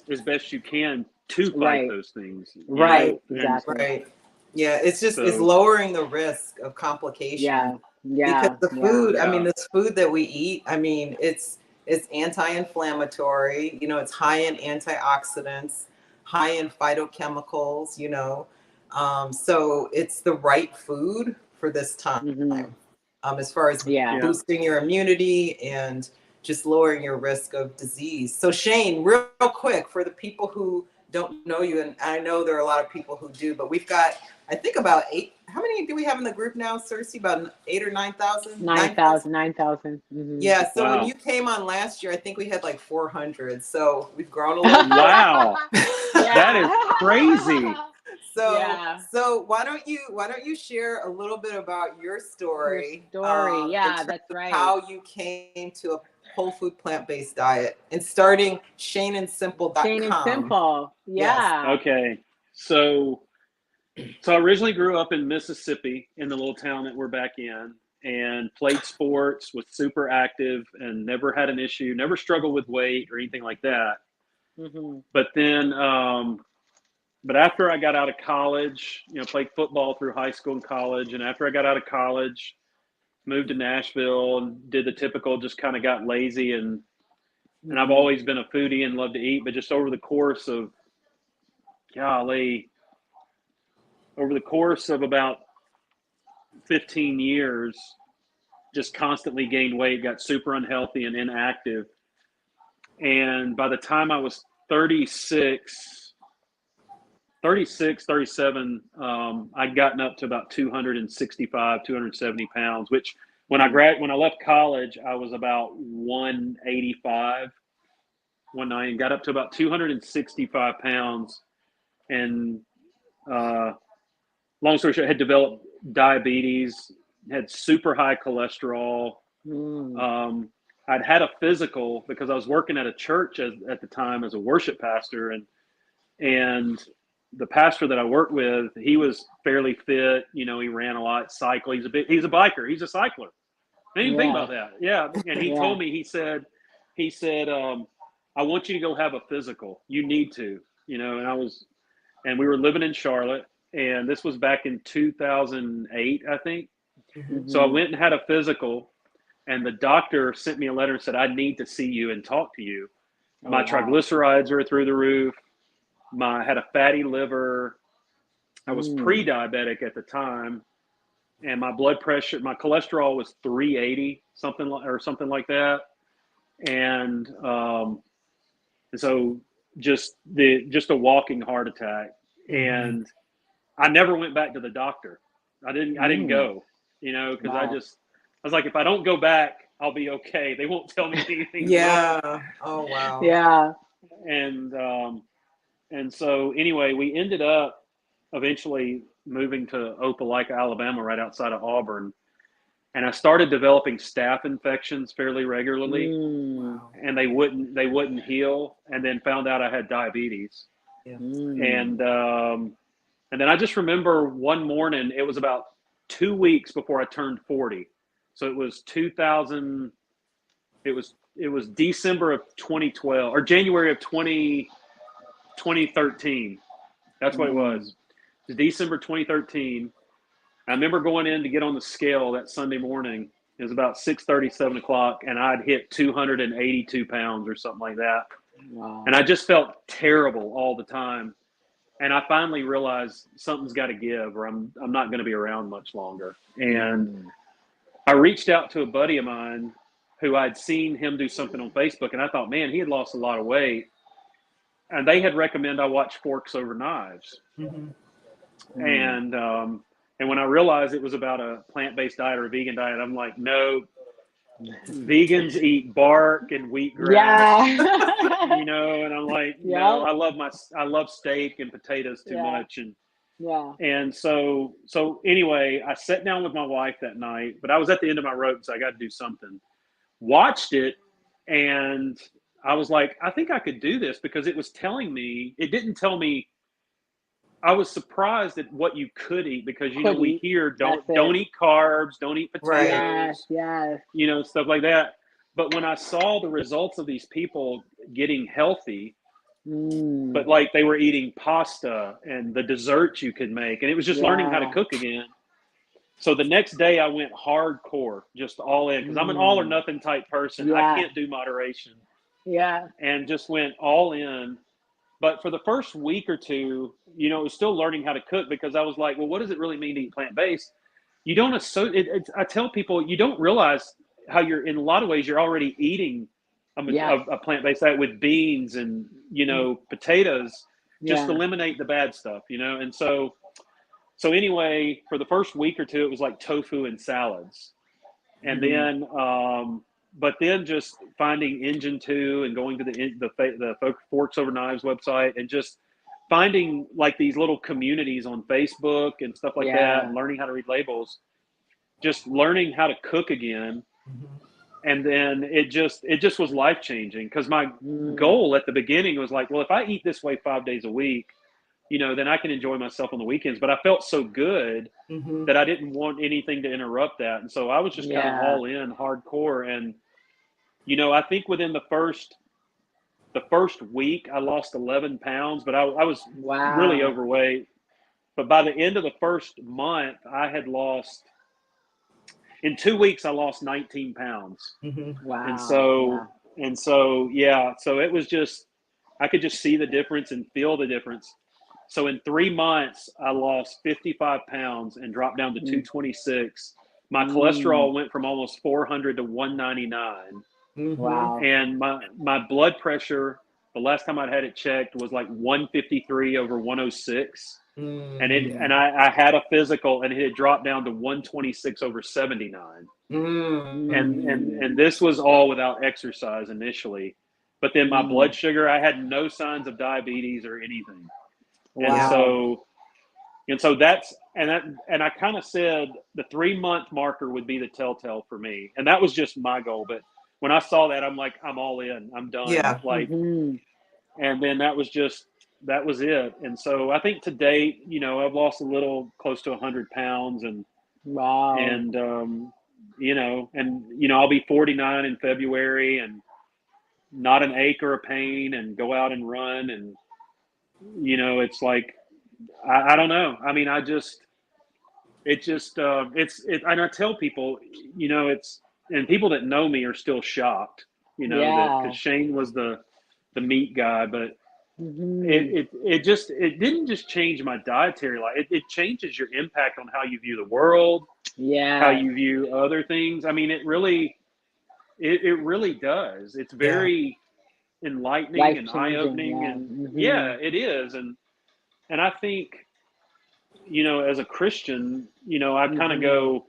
S2: as best you can to fight
S1: Right.
S2: those things,
S1: Right.
S2: and
S1: Exactly.
S3: Right. Yeah, it's
S2: so
S3: lowering the risk of complication
S1: Yeah.
S3: because
S1: Yeah.
S3: the
S1: Yeah.
S3: food, I mean,
S2: yeah,
S3: this food that we eat, I mean, it's anti-inflammatory, it's high in antioxidants, high in phytochemicals, so it's the right food for this time.
S1: Hmm.
S3: As far as
S1: Yeah.
S2: yeah.
S3: boosting your immunity and just lowering your risk of disease. So Shane, real quick, for the people who don't know you, and I know there are a lot of people who do, but we've got, I think, about 8. How many do we have in the group now, Sersie? About 8 or 9,000?
S1: 9,000. 9,000. Mm-hmm.
S3: Yeah. So when
S2: Wow,
S3: you came on last year, I think we had like 400. So we've grown a little bit.
S2: wow, that is
S1: Yeah.
S2: crazy.
S3: So
S1: Yeah.
S3: so why don't you share a little bit about your
S1: Your
S3: story,
S1: story.
S3: in
S1: Yeah,
S3: terms
S1: that's
S3: of
S1: right.
S3: how you came to a whole food plant-based diet and starting
S1: Shane and
S3: shaneandsimple.com.
S1: Simple.
S3: Yes.
S1: Yeah.
S2: Okay, so I originally grew up in Mississippi in the little town that we're back in, and played sports, was super active, and never had an issue, never struggled with weight or anything like that.
S1: Hmm.
S2: But then, but after I got out of college, played football through high school and college, and after I got out of college, moved to Nashville and did the typical, just kind of got lazy, and I've always been a foodie and love to eat, but just golly, over the course of about 15 years, just constantly gained weight, got super unhealthy and inactive. And by the time I was 37, I'd gotten up to about 265, 270 pounds, which when I left college, I was about 185, 190, got up to about 265 pounds. And long story short, had developed diabetes, had super high cholesterol.
S1: Mm.
S2: I'd had a physical because I was working at a church at the time as a worship pastor, and the pastor that I worked with, he was fairly fit. He ran a lot, cycle. He's a biker. He's a cycler. I didn't even think
S1: Yeah.
S2: about that. Yeah, and he
S1: Yeah.
S2: told me, he said, I want you to go have a physical. You need to, and we were living in Charlotte, and this was back in 2008, I think.
S3: Mhm.
S2: So I
S1: Hmm.
S2: went and had a physical, and the doctor sent me a letter and said, I need to see you and talk to you.
S1: Oh,
S2: My
S1: wow.
S2: triglycerides are through the roof. I had a fatty liver. I was
S1: Mm.
S2: pre-diabetic at the time, and my blood pressure, my cholesterol was 380, something like that. And so just a walking heart attack.
S3: Mhm.
S2: And I never went back to the doctor. I didn't
S1: Mm.
S2: go, because I
S1: Wow.
S2: was like, if I don't go back, I'll be okay. They won't tell me anything's wrong.
S3: Yeah. Oh wow.
S1: Yeah.
S2: And so anyway, we ended up eventually moving to Opelika, Alabama, right outside of Auburn. And I started developing staph infections fairly regularly,
S1: Mm.
S3: Wow.
S2: and they wouldn't heal. And then found out I had diabetes.
S3: Yeah.
S1: Mm.
S2: And then I just remember one morning, it was about 2 weeks before I turned 40. So it was 2000. It was December of 2012 or January of 2013. That's what it
S1: Mm.
S2: was. It was December 2013. I remember going in to get on the scale that Sunday morning. It was about 6:30, 7 o'clock, and I'd hit 282 pounds or something like that. And
S1: Wow.
S2: I just felt terrible all the time. And I finally realized something's got to give, or I'm not going to be around much longer. And
S1: Mm.
S2: I reached out to a buddy of mine who I'd seen him do something on Facebook, and I thought, man, he had lost a lot of weight. And they had recommended I watch Forks Over Knives.
S3: Mhm.
S1: Mm.
S2: And when I realized it was about a plant-based diet or a vegan diet, I'm like, no, vegans eat bark and wheatgrass,
S1: Yeah.
S2: and I'm like, no,
S1: Yep.
S2: I love steak and potatoes too
S1: Yeah.
S2: much. And
S1: Yeah.
S2: and so anyway, I sat down with my wife that night, but I was at the end of my rope, so I got to do something. Watched it, And I was like, I think I could do this, because it was telling me, it didn't tell me. I was surprised at what you could eat, because, you know,
S1: Could
S2: we
S1: eat.
S2: hear
S1: That's
S2: don't
S1: it.
S2: eat carbs, don't eat
S3: Right.
S1: Yes,
S2: potatoes,
S1: yes.
S2: you know, stuff like that. But when I saw the results of these people getting healthy, but
S1: Mm,
S2: like they were eating pasta and the desserts you could make, and it was just learning how to
S1: yeah.
S2: cook again. So the next day I went hardcore, just all in, because I'm an all or
S1: Mm,
S2: nothing type person. I
S1: yeah.
S2: can't do moderation,
S1: Yeah.
S2: and just went all in. But for the first week or two, you know, it was still learning how to cook, because I was like, well, what does it really mean to eat plant based? You don't associate. I tell people, you don't realize how you're, in a lot of ways, you're already eating
S1: Yes.
S2: a plant based diet with beans and, you
S1: Mm,
S2: know, potatoes. Just
S1: yeah.
S2: eliminate the bad stuff, you know. And so anyway, for the first week or two, it was like tofu and salads, and
S1: Mm,
S2: then but then just finding Engine 2 and going to the Forks Over Knives website, and just finding like these little communities on Facebook and stuff like that,
S1: yeah.
S2: and learning how to read labels, just learning how to cook again.
S3: Mhm.
S2: And then it just was life changing, because my
S1: Mm,
S2: goal at the beginning was like, well, if I eat this way 5 days a week, you know, then I can enjoy myself on the weekends. But I felt so good
S3: Mhm.
S2: that I didn't want anything to interrupt that. And so I was just kind of
S1: yeah.
S2: all in hardcore. And, you know, I think within the first week I lost 11 pounds, but I was really
S1: Wow.
S2: overweight. But by the end of the first month, I had lost, in 2 weeks, I lost 19 pounds.
S3: Mhm.
S2: And
S1: Wow. Yeah.
S2: so, yeah, so it was just, I could just see the difference and feel the difference. So in 3 months, I lost 55 pounds and dropped down to
S1: Mm,
S2: 226. My
S1: mm,
S2: cholesterol went from almost 400 to 199.
S3: Mhm.
S1: wow.
S2: And my blood pressure, the last time I'd had it checked, was like 153 over 106. And
S1: Mm,
S2: I had a physical, and it had dropped down to 126 over 79. and
S3: Mhm.
S2: and
S1: mm,
S2: and this was all without exercise initially. But then my blood
S1: mm,
S2: sugar, I had no signs of diabetes or anything. and
S3: Yeah.
S1: wow.
S2: so and so that's and I kind of said the 3 month marker would be the telltale for me, and that was just my goal. But when I saw that, I'm like, I'm all in, I'm done,
S3: Yeah.
S2: like.
S1: Hmm.
S2: And then that was it. And so I think to date, you know, I've lost a little, close to 100 pounds.
S1: Wow.
S2: And you know, I'll be 49 in February, and not an ache or a pain, and go out and run. And you know, it's like, I don't know, I mean, and I tell people, you know, and people that know me are still shocked, you know, that, because
S1: Yeah.
S2: Shane was the meat guy. But
S1: Hmm.
S2: it didn't just change my dietary life. It changes your impact on how you view the world, how
S1: Yes.
S2: you view other things. I mean, it really does. It's
S3: Yeah.
S2: very enlightening
S1: Life
S2: and eye
S1: changing.
S2: opening,
S1: Yeah.
S2: and
S1: Hmm.
S2: yeah, it is. And I think, you know, as a Christian, you know, I kind of
S1: Hmm.
S2: go,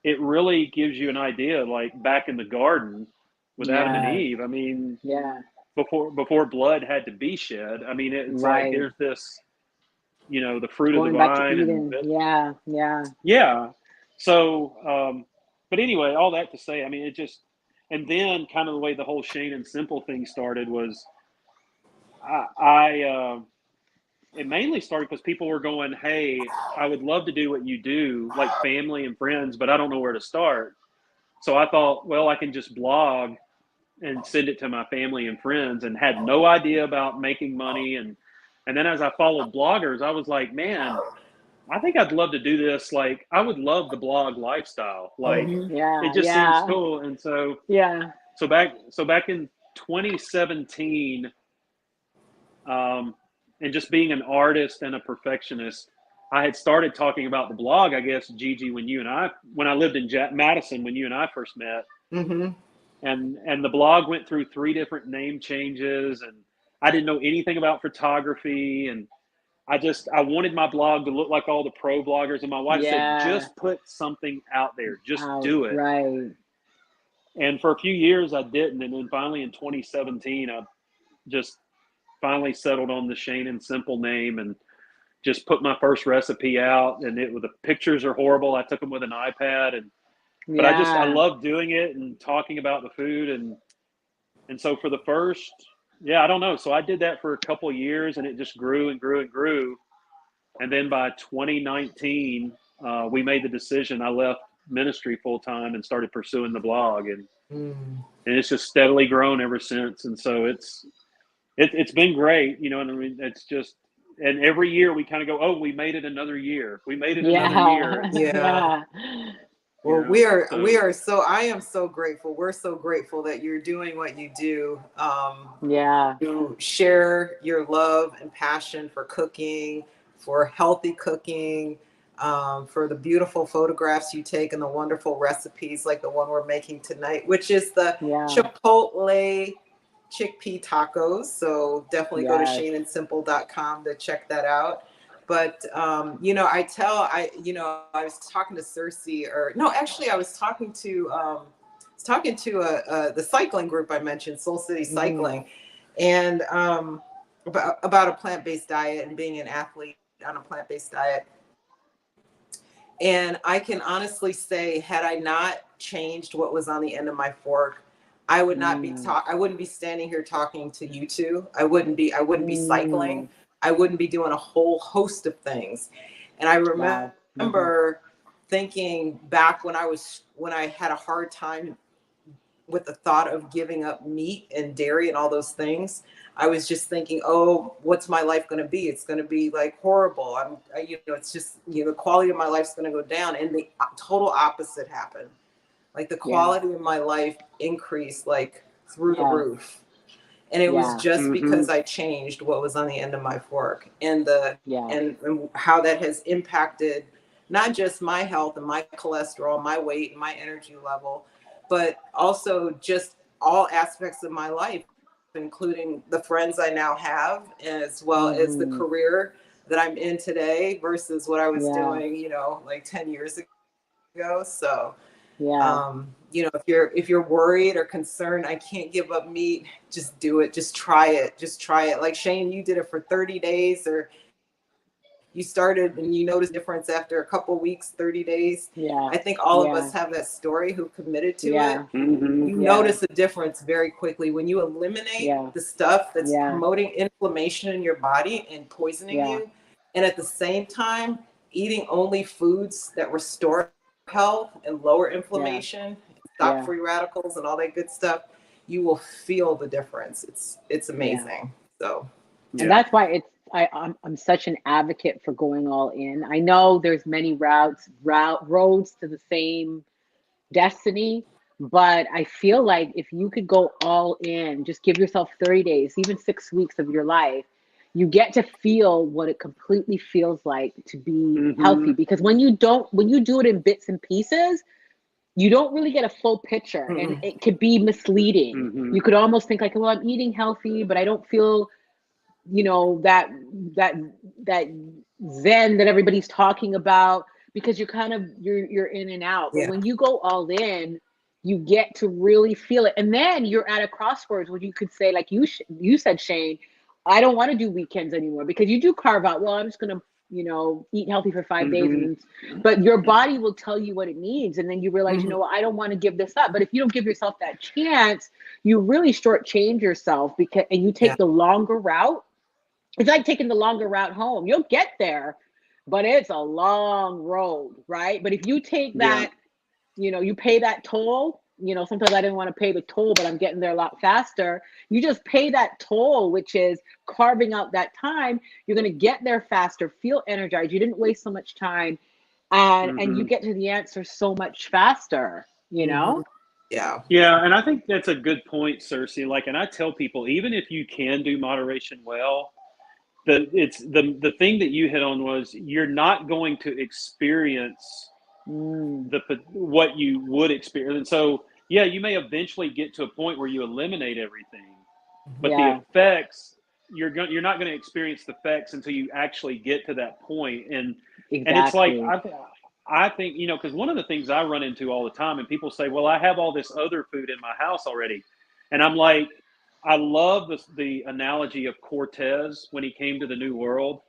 S2: it really gives you an idea, like back in the garden with Adam and
S1: Yes.
S2: Eve. I mean,
S1: Yeah.
S2: before blood had to be shed. I mean, it's like
S1: Right.
S2: there's this, you know, the fruit of the
S1: Going back to
S2: vine, and
S1: Eden. Yeah. Yeah.
S2: yeah. So, but anyway, all that to say, I mean, it just, and then kind of the way the whole Shane and Simple thing started was, I it mainly started because people were going, "Hey, I would love to do what you do, like family and friends, but I don't know where to start." So I thought, well, I can just blog and send it to my family and friends, and had no idea about making money. And then as I followed bloggers, I was like, man, I think I'd love to do this. Like, I would love the blog lifestyle. Like,
S3: Mhm.
S2: it
S1: Yeah.
S2: just seems
S1: Yeah.
S2: cool. And so
S1: Yeah.
S2: back in 2017, um, and just being an artist and a perfectionist, I had started talking about the blog, I guess, Gigi, when I lived in Madison, when you and I first met.
S3: Mhm.
S2: And the blog went through 3 different name changes, and I didn't know anything about photography. And I wanted my blog to look like all the pro bloggers, and my wife said,
S1: Yeah.
S2: just put something out there, just
S1: Out.
S2: do it.
S1: Right.
S2: And for a few years I didn't, and then finally in 2017 I just finally settled on the Shane and Simple name, and just put my first recipe out. And the pictures are horrible, I took them with an iPad. And but I
S1: Yeah.
S2: love doing it and talking about the food. And so for the first, yeah, I don't know. So I did that for a couple of years, and it just grew and grew and grew. And then by 2019, we made the decision. I left ministry full time and started pursuing the blog, and
S3: Mm.
S2: it's just steadily grown ever since. And so it's been great, you know. And I mean, it's just, and every year we kind of go, oh, we made it another year. We made it another year.
S1: Yeah.
S3: Yeah.
S1: Yeah.
S2: You
S3: Well,
S2: know,
S3: we
S2: so
S3: are so, I am so grateful. We're so grateful that you're doing what you do.
S1: Yeah.
S3: To share your love and passion for cooking, for healthy cooking, for the beautiful photographs you take and the wonderful recipes like the one we're making tonight, which is the
S1: Yeah.
S3: Chipotle chickpea tacos. So definitely go to
S1: Yes.
S3: shaneandsimple.com to check that out. But you know, I was talking to Sersie, or no, actually, I was talking to the cycling group I mentioned, Soul City Cycling, and about a plant-based diet and being an athlete on a plant-based diet. And I can honestly say, had I not changed what was on the end of my fork, I would not be I wouldn't be standing here talking to you two. I wouldn't be cycling. I wouldn't be doing a whole host of things. And I
S1: Wow.
S3: remember thinking back when I had a hard time with the thought of giving up meat and dairy and all those things. I was just thinking, oh, what's my life going to be? It's going to be like horrible. It's just, the quality of my life's going to go down. And the total opposite happened. Like the quality of my life increased like through the roof. And it was just because I changed what was on the end of my fork, and and how that has impacted not just my health and my cholesterol, my weight, and my energy level, but also just all aspects of my life, including the friends I now have, as well as the career that I'm in today versus what I was doing, like 10 years ago. So, if you're worried or concerned, I can't give up meat, just do it. Just try it. Just try it. Like Shane, you did it for 30 days, or you started and you noticed difference after a couple of weeks, 30 days.
S1: Yeah.
S3: I think all of us have that story who committed to it.
S2: Mm-hmm.
S3: You notice a difference very quickly when you eliminate the stuff that's promoting inflammation in your body and poisoning you. And at the same time, eating only foods that restore health and lower inflammation, stop free radicals and all that good stuff, you will feel the difference. It's amazing. So,
S1: and that's why I'm such an advocate for going all in. I know there's many roads to the same destiny, but I feel like if you could go all in, just give yourself 30 days, even 6 weeks of your life, you get to feel what it completely feels like to be healthy. Because when you do it in bits and pieces, you don't really get a full picture, and it could be misleading. You could almost think like, well, I'm eating healthy, but I don't feel, that zen that everybody's talking about, because you're in and out. But when you go all in, you get to really feel it. And then you're at a crossroads where you could say, like you said, Shane, I don't want to do weekends anymore, because you do carve out, well, I'm just going to, eat healthy for 5 days. But your body will tell you what it needs. And then you realize, I don't want to give this up. But if you don't give yourself that chance, you really shortchange yourself, and you take the longer route. It's like taking the longer route home. You'll get there, but it's a long road, right? But if you take that, you pay that toll, sometimes I didn't want to pay the toll, but I'm getting there a lot faster. You just pay that toll, which is carving out that time. You're going to get there faster, feel energized. You didn't waste so much time, and you get to the answer so much faster,
S3: Yeah.
S2: Yeah. And I think that's a good point, Sersie. Like, and I tell people, even if you can do moderation well, the thing that you hit on was, you're not going to experience what you would experience. And so, you may eventually get to a point where you eliminate everything, but the effects, you're not going to experience the effects until you actually get to that point. And it's like, I think, because one of the things I run into all the time, and people say, well, I have all this other food in my house already. And I'm like, I love the analogy of Cortez when he came to the New World.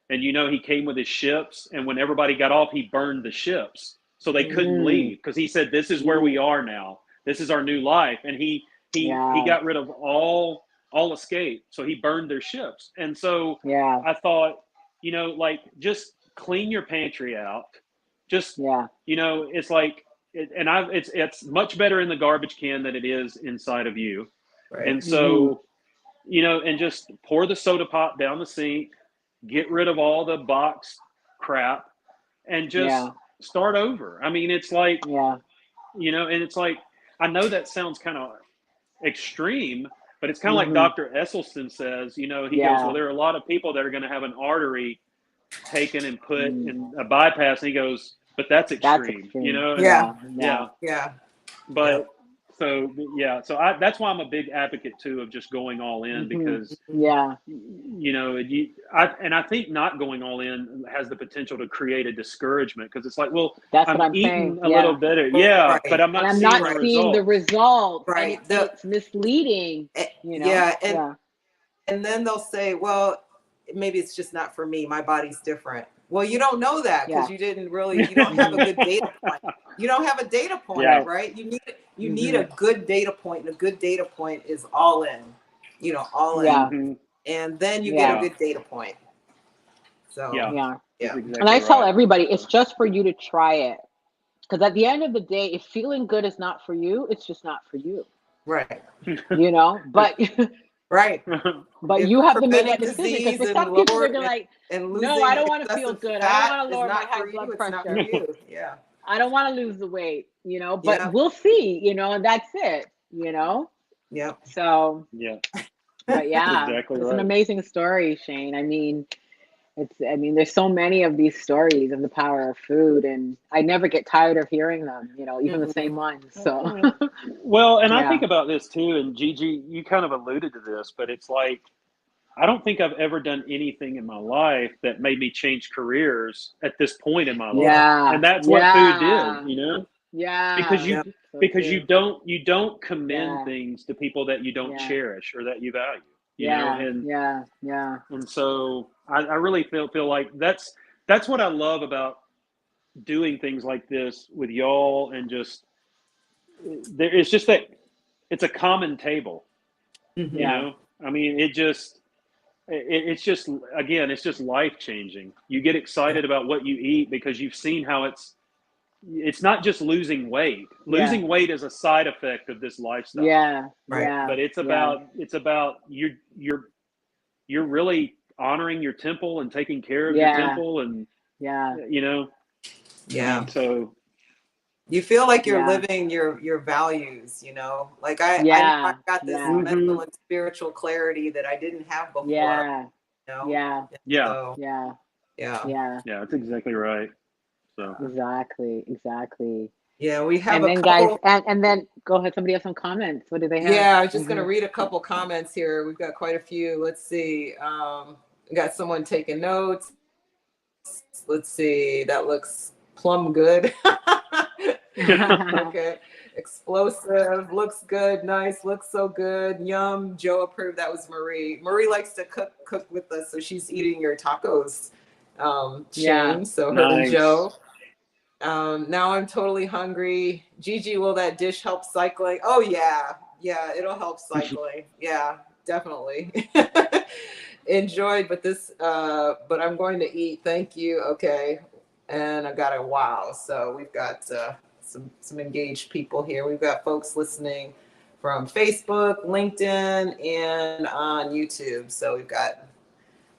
S2: And, he came with his ships. And when everybody got off, he burned the ships so they couldn't leave, because he said, this is where we are now. This is our new life. And he he got rid of all escape. So he burned their ships. And so I thought, you know, like, just clean your pantry out. Just, you know, it's like, it's much better in the garbage can than it is inside of you.
S3: Right.
S2: And so, you know, and just pour the soda pop down the sink, get rid of all the boxed crap, and just start over. I mean, it's like, you know, and it's like, I know that sounds kind of extreme, but it's kind of like Dr. Esselstyn says, you know, he goes, well, there are a lot of people that are going to have an artery taken and put in a bypass. And he goes, but that's extreme. You know? But so that's why I'm a big advocate too of just going all in, because you know, I think not going all in has the potential to create a discouragement, because it's like, well, I'm eating a little better, but I'm not seeing the
S1: result.
S3: Right,
S1: and it's misleading. You know,
S3: and then they'll say, well, maybe it's just not for me. My body's different. Well, you don't know that because you don't have a good data point. You don't have a data point, right? You need a good data point, and a good data point is all in, you know, all in. And then you get a good data point. So,
S1: exactly. And I tell everybody, it's just for you to try it. Because at the end of the day, if feeling good is not for you, it's just not for you.
S3: Right.
S1: You know, but
S3: right.
S1: But
S3: if
S1: you have to make that decision, because for some people they're like, no, I don't want to feel good. I don't want to lower my high blood pressure. I don't want to lose the weight, you know, but we'll see, you know, and that's it, you know? So, but
S2: exactly
S1: it's an amazing story, Shane. I mean, there's so many of these stories of the power of food, and I never get tired of hearing them, you know, even the same ones. So,
S2: well, and I think about this too, and Gigi, you kind of alluded to this, but it's like, I don't think I've ever done anything in my life that made me change careers at this point in my life. And that's what food did, you know? Because you don't commend things to people that you don't cherish or that you value. You know, and so I really feel like that's what I love about doing things like this with y'all, and just it's just that it's a common table. You know, I mean, it's just again, it's just life changing. You get excited about what you eat because you've seen how it's not just losing weight. Losing weight is a side effect of this lifestyle. But it's about you're really honoring your temple and taking care of your temple, and you know, so
S3: you feel like you're living your values, you know, like I got this mental and spiritual clarity that I didn't have before. You know?
S2: That's exactly right. So
S1: exactly.
S3: Yeah, we have
S1: and then couple... guys, and then go ahead. Somebody have some comments. What do they have?
S3: Yeah, I was just going to read a couple comments here. We've got quite a few. Let's see. We got someone taking notes. Let's see. That looks plumb good. Okay. Explosive. Looks good. Nice. Looks so good. Yum. Joe approved. That was Marie. Marie likes to cook with us, so she's eating your tacos. Shane. So her and Joe. Now I'm totally hungry. Gigi, will that dish help cycling? Oh yeah, it'll help cycling. Yeah, definitely. Enjoyed, but I'm going to eat. Thank you. Okay, and I got a wow. So we've got some engaged people here. We've got folks listening from Facebook, LinkedIn, and on YouTube. So we've got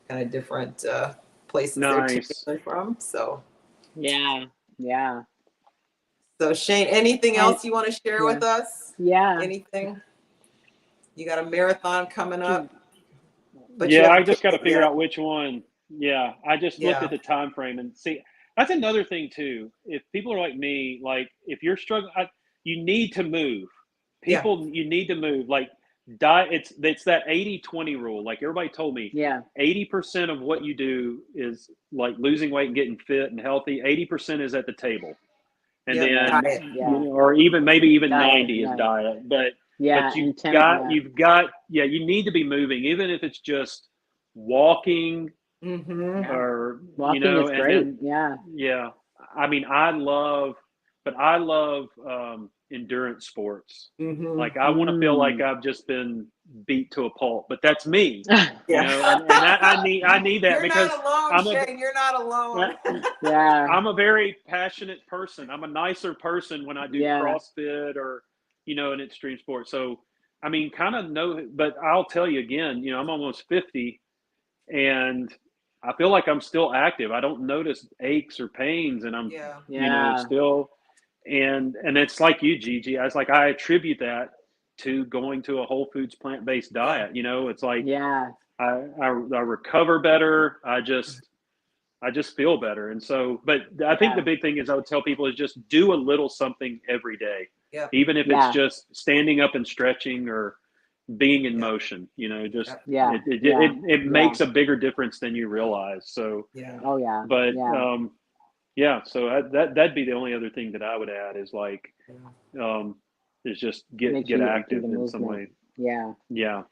S3: kind of different places they're taking from. So
S1: yeah.
S3: So Shane, anything else you want to share with us?
S1: Yeah.
S3: Anything? You got a marathon coming up?
S2: But I just got to figure out which one. Yeah, I just looked at the time frame and see. That's another thing too. If people are like me, like if you're struggling, you need to move. You need to move. Like diet. It's that 80-20 rule. Like everybody told me. 80% of what you do is like losing weight and getting fit and healthy. 80% is at the table. And then, you know, or maybe even 90 is diet, but you've got, you need to be moving, even if it's just walking, or,
S1: walking,
S2: you know,
S1: is great.
S2: I mean, I love endurance sports.
S3: Mhm.
S2: Like I want to feel like I've just been beat to a pulp, but that's me,
S3: Yeah.
S2: and that I need that
S3: You're
S2: because
S3: not alone,
S2: I'm
S3: Shane. You're not alone.
S1: Yeah.
S2: I'm a very passionate person. I'm a nicer person when I do
S1: Yeah.
S2: CrossFit or, an extreme sport. So, I mean, kind of know, but I'll tell you again, I'm almost 50 and I feel like I'm still active. I don't notice aches or pains and I'm,
S3: Yeah.
S1: Yeah.
S2: still, and it's like you, Gigi. I was like, I attribute that to going to a whole foods plant-based diet. It's like
S1: Yeah.
S2: I recover better. I just feel better. And so, but I think the big thing is I would tell people is just do a little something every day,
S3: Yep.
S2: even if
S1: Yeah.
S2: it's just standing up and stretching or being in
S3: Yep.
S2: motion, just
S3: Yep.
S1: Yeah.
S2: it makes a bigger difference than you realize. So,
S3: Yeah.
S1: Oh yeah.
S2: but,
S1: Yeah.
S2: yeah, so that'd be the only other thing that I would add is like, is just
S1: Make
S2: get
S1: sure you do
S2: active
S1: the
S2: in some
S1: movement.
S2: way.
S1: Yeah.
S2: Yeah.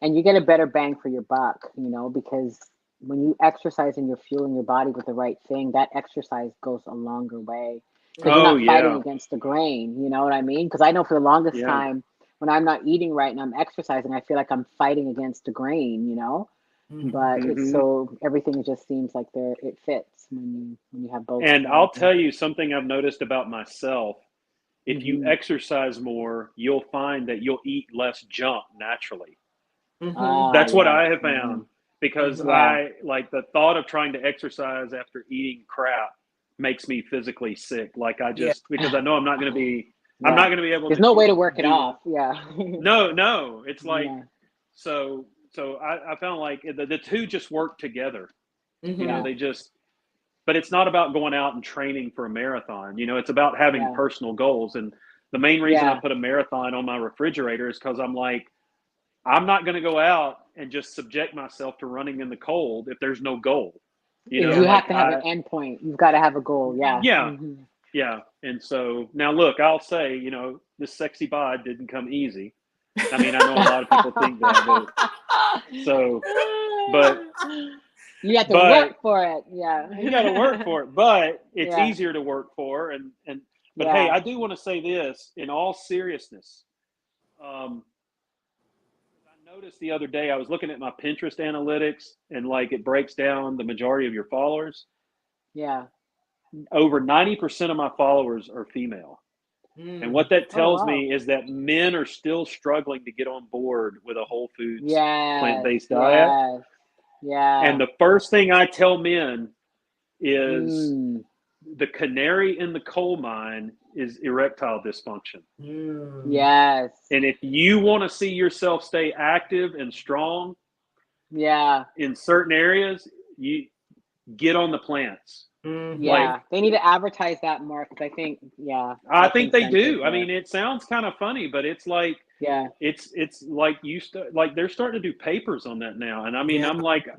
S1: And you get a better bang for your buck, because when you exercise and you're fueling your body with the right thing, that exercise goes a longer way because you're
S2: Oh
S1: not fighting
S2: yeah.
S1: against the grain. You know what I mean? Because I know for the longest
S2: Yeah.
S1: time when I'm not eating right and I'm exercising, I feel like I'm fighting against the grain.
S3: Mhm.
S1: But it's
S2: Mhm.
S1: so everything just seems like it fits when you have both.
S2: And
S1: sides.
S2: I'll tell you something I've noticed about myself. If you
S1: Mhm.
S2: exercise more, you'll find that you'll eat less junk naturally.
S3: Mhm.
S1: Ah,
S2: That's what
S1: yes.
S2: I have
S1: Mhm.
S2: found because
S3: Mhm.
S1: Yeah.
S2: I like the thought of trying to exercise after eating crap makes me physically sick. Like
S3: Yeah.
S2: because I know I'm not going to be
S1: Yeah.
S2: able
S1: There's
S2: to
S1: no way to work it
S2: do.
S1: off. Yeah.
S2: No, it's like,
S1: Yeah.
S2: so I found like the two just work together.
S3: Mhm.
S2: They just, but it's not about going out and training for a marathon. It's about having
S1: Yeah.
S2: personal goals. And the main reason I
S1: Yeah.
S2: put a marathon on my refrigerator is because I'm like, I'm not going to go out and just subject myself to running in the cold if there's no goal.
S1: You
S3: Yeah.
S2: Like
S1: have to have an end point. You've got to have a goal. Yeah.
S2: yeah,
S1: Mhm.
S2: yeah. And so now look, I'll say, this sexy bod didn't come easy. I mean, I know a lot of people think that, but
S1: You have to
S2: but
S1: work for it. Yeah.
S2: you got to work for it, but it's
S1: Yeah.
S2: easier to work for. But hey,
S1: Yeah.
S2: I do want to say this in all seriousness. Um, I noticed the other day I was looking at my Pinterest analytics and like it breaks down the majority of your followers.
S1: Yeah.
S2: Over 90% of my followers are female. And
S3: Mm.
S2: what that
S1: Oh
S2: tells
S1: wow.
S2: me is that men are still struggling to get on board with a whole foods
S1: Yes.
S2: plant-based diet.
S1: Yes. Yeah.
S2: And the first thing I tell men is
S1: Mm.
S2: the canary in the coal mine is erectile dysfunction.
S3: Mm.
S1: Yes.
S2: And if you want to see yourself stay active and strong
S1: Yeah.
S2: in certain areas, you get on the plants.
S3: Mhm.
S2: Like
S1: Yeah. They need to advertise that more because I think, yeah,
S2: I
S1: that's
S2: think they
S1: incentive
S2: do. I
S1: there.
S2: mean, it sounds kind of funny, but it's like
S1: Yeah.
S2: it's like like they're starting to do papers on that now. And I mean,
S3: Yeah.
S2: I'm like,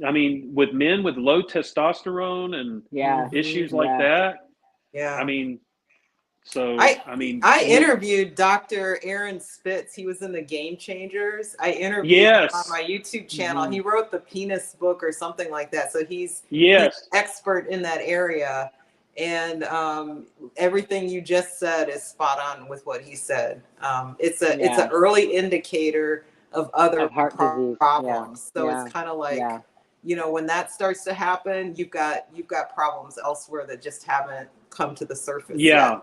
S2: I mean, with men with low testosterone and
S1: Yeah.
S2: issues
S3: Mhm.
S2: like
S1: Yeah.
S2: that, I
S3: Yeah.
S2: mean, so
S3: I
S2: I mean,
S3: I interviewed Dr. Aaron Spitz. He was in the Game Changers. I interviewed him on
S2: yes,
S3: my YouTube channel.
S1: Mhm.
S3: He wrote the penis book or something like that. So he's
S2: yes,
S3: expert in that area. And everything you just said is spot on with what he said. It's an
S1: Yeah.
S3: early indicator of other
S1: Of heart disease. Yeah.
S3: problems. So it's
S1: Yeah.
S3: kind of like,
S1: Yeah.
S3: when that starts to happen, you've got problems elsewhere that just haven't come to the surface yet.
S2: yeah,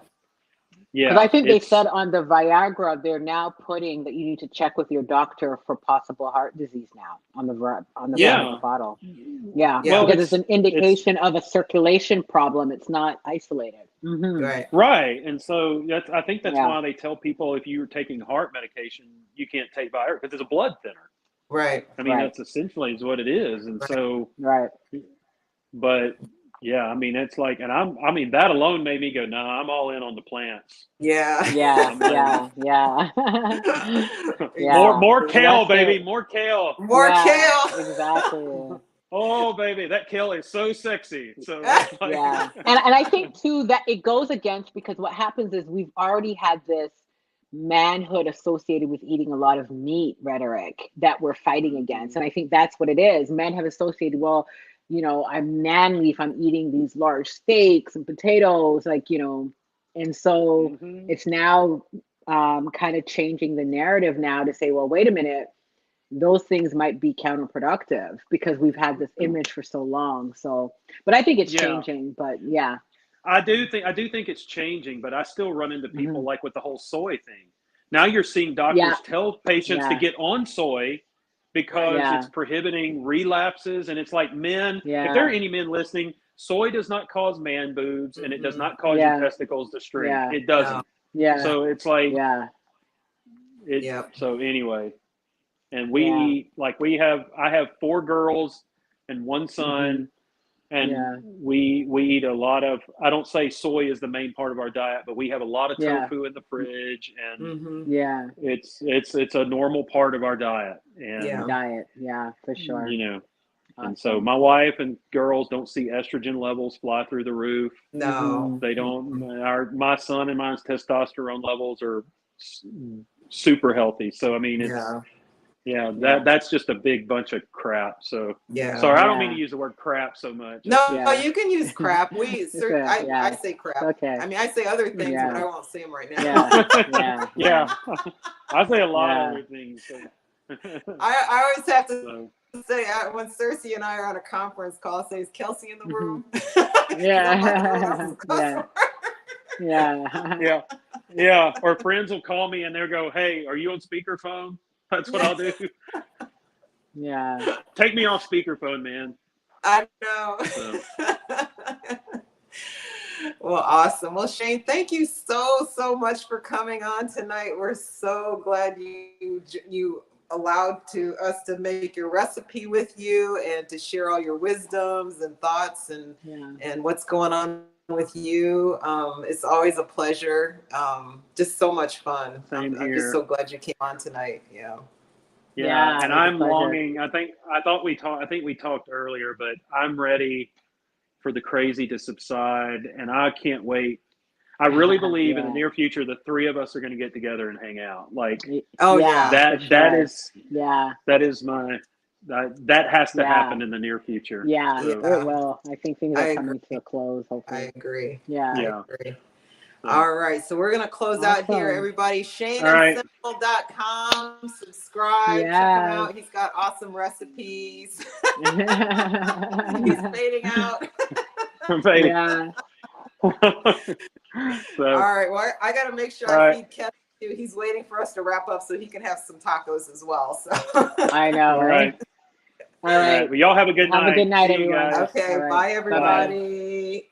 S1: Because I
S2: yeah.
S1: think they
S2: It's
S1: said on the Viagra, they're now putting that you need to check with your doctor for possible heart disease now on the front of the
S2: yeah.
S1: bottle. Yeah,
S3: Yeah.
S2: Well,
S1: because it's an
S2: it's
S1: indication of a circulation problem. It's not isolated.
S3: Right.
S2: right, and so I think that's
S1: Yeah,
S2: why they tell people if you're taking heart medication, you can't take Viagra because it's a blood thinner.
S3: Right.
S2: I mean,
S1: right,
S2: that's essentially is what it is, and
S3: Right.
S2: so,
S1: right.
S2: but yeah, I mean, it's like, and I mean, that alone made me go, nah, I'm all in on the plants.
S3: Yeah.
S1: Yeah,
S2: I'm in.
S1: yeah, yeah, yeah.
S2: More
S3: Exactly.
S2: kale,
S1: That's
S2: baby,
S1: it.
S2: more kale.
S3: More
S1: Yeah,
S3: kale.
S1: exactly.
S2: Oh, baby, that kale is so sexy. So it's like,
S1: Yeah. And I think too that it goes against because what happens is we've already had this manhood associated with eating a lot of meat rhetoric that we're fighting against. And I think that's what it is. Men have associated, well, I'm manly if I'm eating these large steaks and potatoes, like, And so
S2: Mm-hmm.
S1: it's now kind of changing the narrative now to say, well, wait a minute, those things might be counterproductive because we've had this image for so long. So, but I think it's
S2: Yeah.
S1: changing. But yeah.
S2: I do think it's changing, but I still run into people
S1: Mhm.
S2: like with the whole soy thing. Now you're seeing
S1: Yeah.
S2: doctors tell patients to
S1: Yeah.
S2: get on soy
S3: Right.
S2: because it's
S1: Yeah.
S2: prohibiting relapses, and it's like, men, if there are
S1: Yeah.
S2: any men listening, soy does not cause man boobs and it does
S3: Mm-mm.
S2: not cause your
S1: Yeah.
S2: testicles to shrink.
S1: Yeah.
S2: It
S3: No.
S2: doesn't.
S1: Yeah.
S2: So it's like
S1: Yeah.
S2: it.
S3: Yep.
S2: So anyway, and we
S1: Yeah.
S2: eat like I have 4 girls and one
S1: Hmm.
S2: son, and
S1: Yeah.
S2: we eat a lot of, I don't say soy is the main part of our diet, but we have a lot of
S1: Yeah.
S2: tofu in the fridge, and
S3: Mm-hmm.
S1: Yeah.
S2: it's a normal part of our diet.
S3: Yeah.
S2: And
S1: Diet. Yeah, for sure.
S2: you know, and so
S1: Awesome.
S2: my wife and girls don't see estrogen levels fly through the roof.
S3: No.
S2: They don't. My son and mine's testosterone levels are super healthy. So I mean, it's
S3: Yeah.
S2: yeah,
S1: Yeah.
S2: that's just a big bunch of crap. So
S3: Yeah.
S2: sorry, I don't mean to
S1: Yeah.
S2: use the word crap so much. It's
S3: No,
S2: just
S1: Yeah.
S3: you can use crap. I
S1: Yeah.
S3: say crap.
S1: Okay.
S3: I mean, I say other things, but
S1: Yeah.
S3: I won't say them right now.
S1: Yeah. Yeah.
S2: yeah. I say a lot of
S1: Yeah.
S2: other things. So.
S3: I always have to
S2: So,
S3: say when Sersie and I are on a conference call, I say, "Is Kelsey in the
S1: Mhm.
S3: room?"
S1: Yeah. Yeah. Yeah.
S2: yeah, yeah. Or friends will call me and they'll go, "Hey, are you on speakerphone?" That's what I'll do.
S1: Yeah.
S2: Take me off speakerphone, man.
S3: I know.
S2: So.
S3: Well, awesome. Well, Shane, thank you so much for coming on tonight. We're so glad you allowed us to make your recipe with you and to share all your wisdoms and thoughts and what's going on with you. It's always a pleasure. Just so much fun.
S2: Same
S3: I'm just
S2: here.
S3: so glad you came on tonight. Yeah.
S2: Yeah,
S1: Yeah,
S2: and
S1: it was a
S2: I'm
S1: pleasure.
S2: longing. I think we talked earlier, but I'm ready for the crazy to subside, and I can't wait. I really believe in the
S1: Yeah.
S2: near future the 3 of us are going to get together and hang out. Like
S3: Oh
S1: Yeah,
S3: yeah.
S1: for
S2: that
S1: sure.
S2: is
S1: Yeah.
S2: that is my that has to
S1: Yeah.
S2: happen in the near future.
S1: Yeah,
S2: So,
S3: Yeah.
S1: it will. I think things
S3: I
S1: are coming to a close,
S3: I
S1: hopefully.
S3: agree.
S1: Yeah.
S3: I
S2: yeah.
S3: agree.
S2: So,
S3: All right, so we're gonna close out here,
S1: Awesome.
S3: everybody.
S2: all right.
S3: ShaneandSimple.com. Subscribe, check him
S1: Yes.
S3: out. He's got awesome recipes. He's
S1: Yeah.
S3: fading out.
S2: I'm fading.
S1: Yeah.
S3: All
S2: So,
S3: right, well, I got to make sure
S2: all
S3: I
S2: right.
S3: feed Kevin too. He's waiting for us to wrap up so he can have some tacos as well. So.
S1: I know,
S2: All
S1: right?
S2: right.
S1: All
S2: All
S1: right.
S2: right. Well, y'all have a good night.
S1: Have a good night,
S2: See you
S1: everyone.
S2: guys.
S3: Okay,
S1: All right.
S3: bye
S1: Bye-bye.
S3: everybody.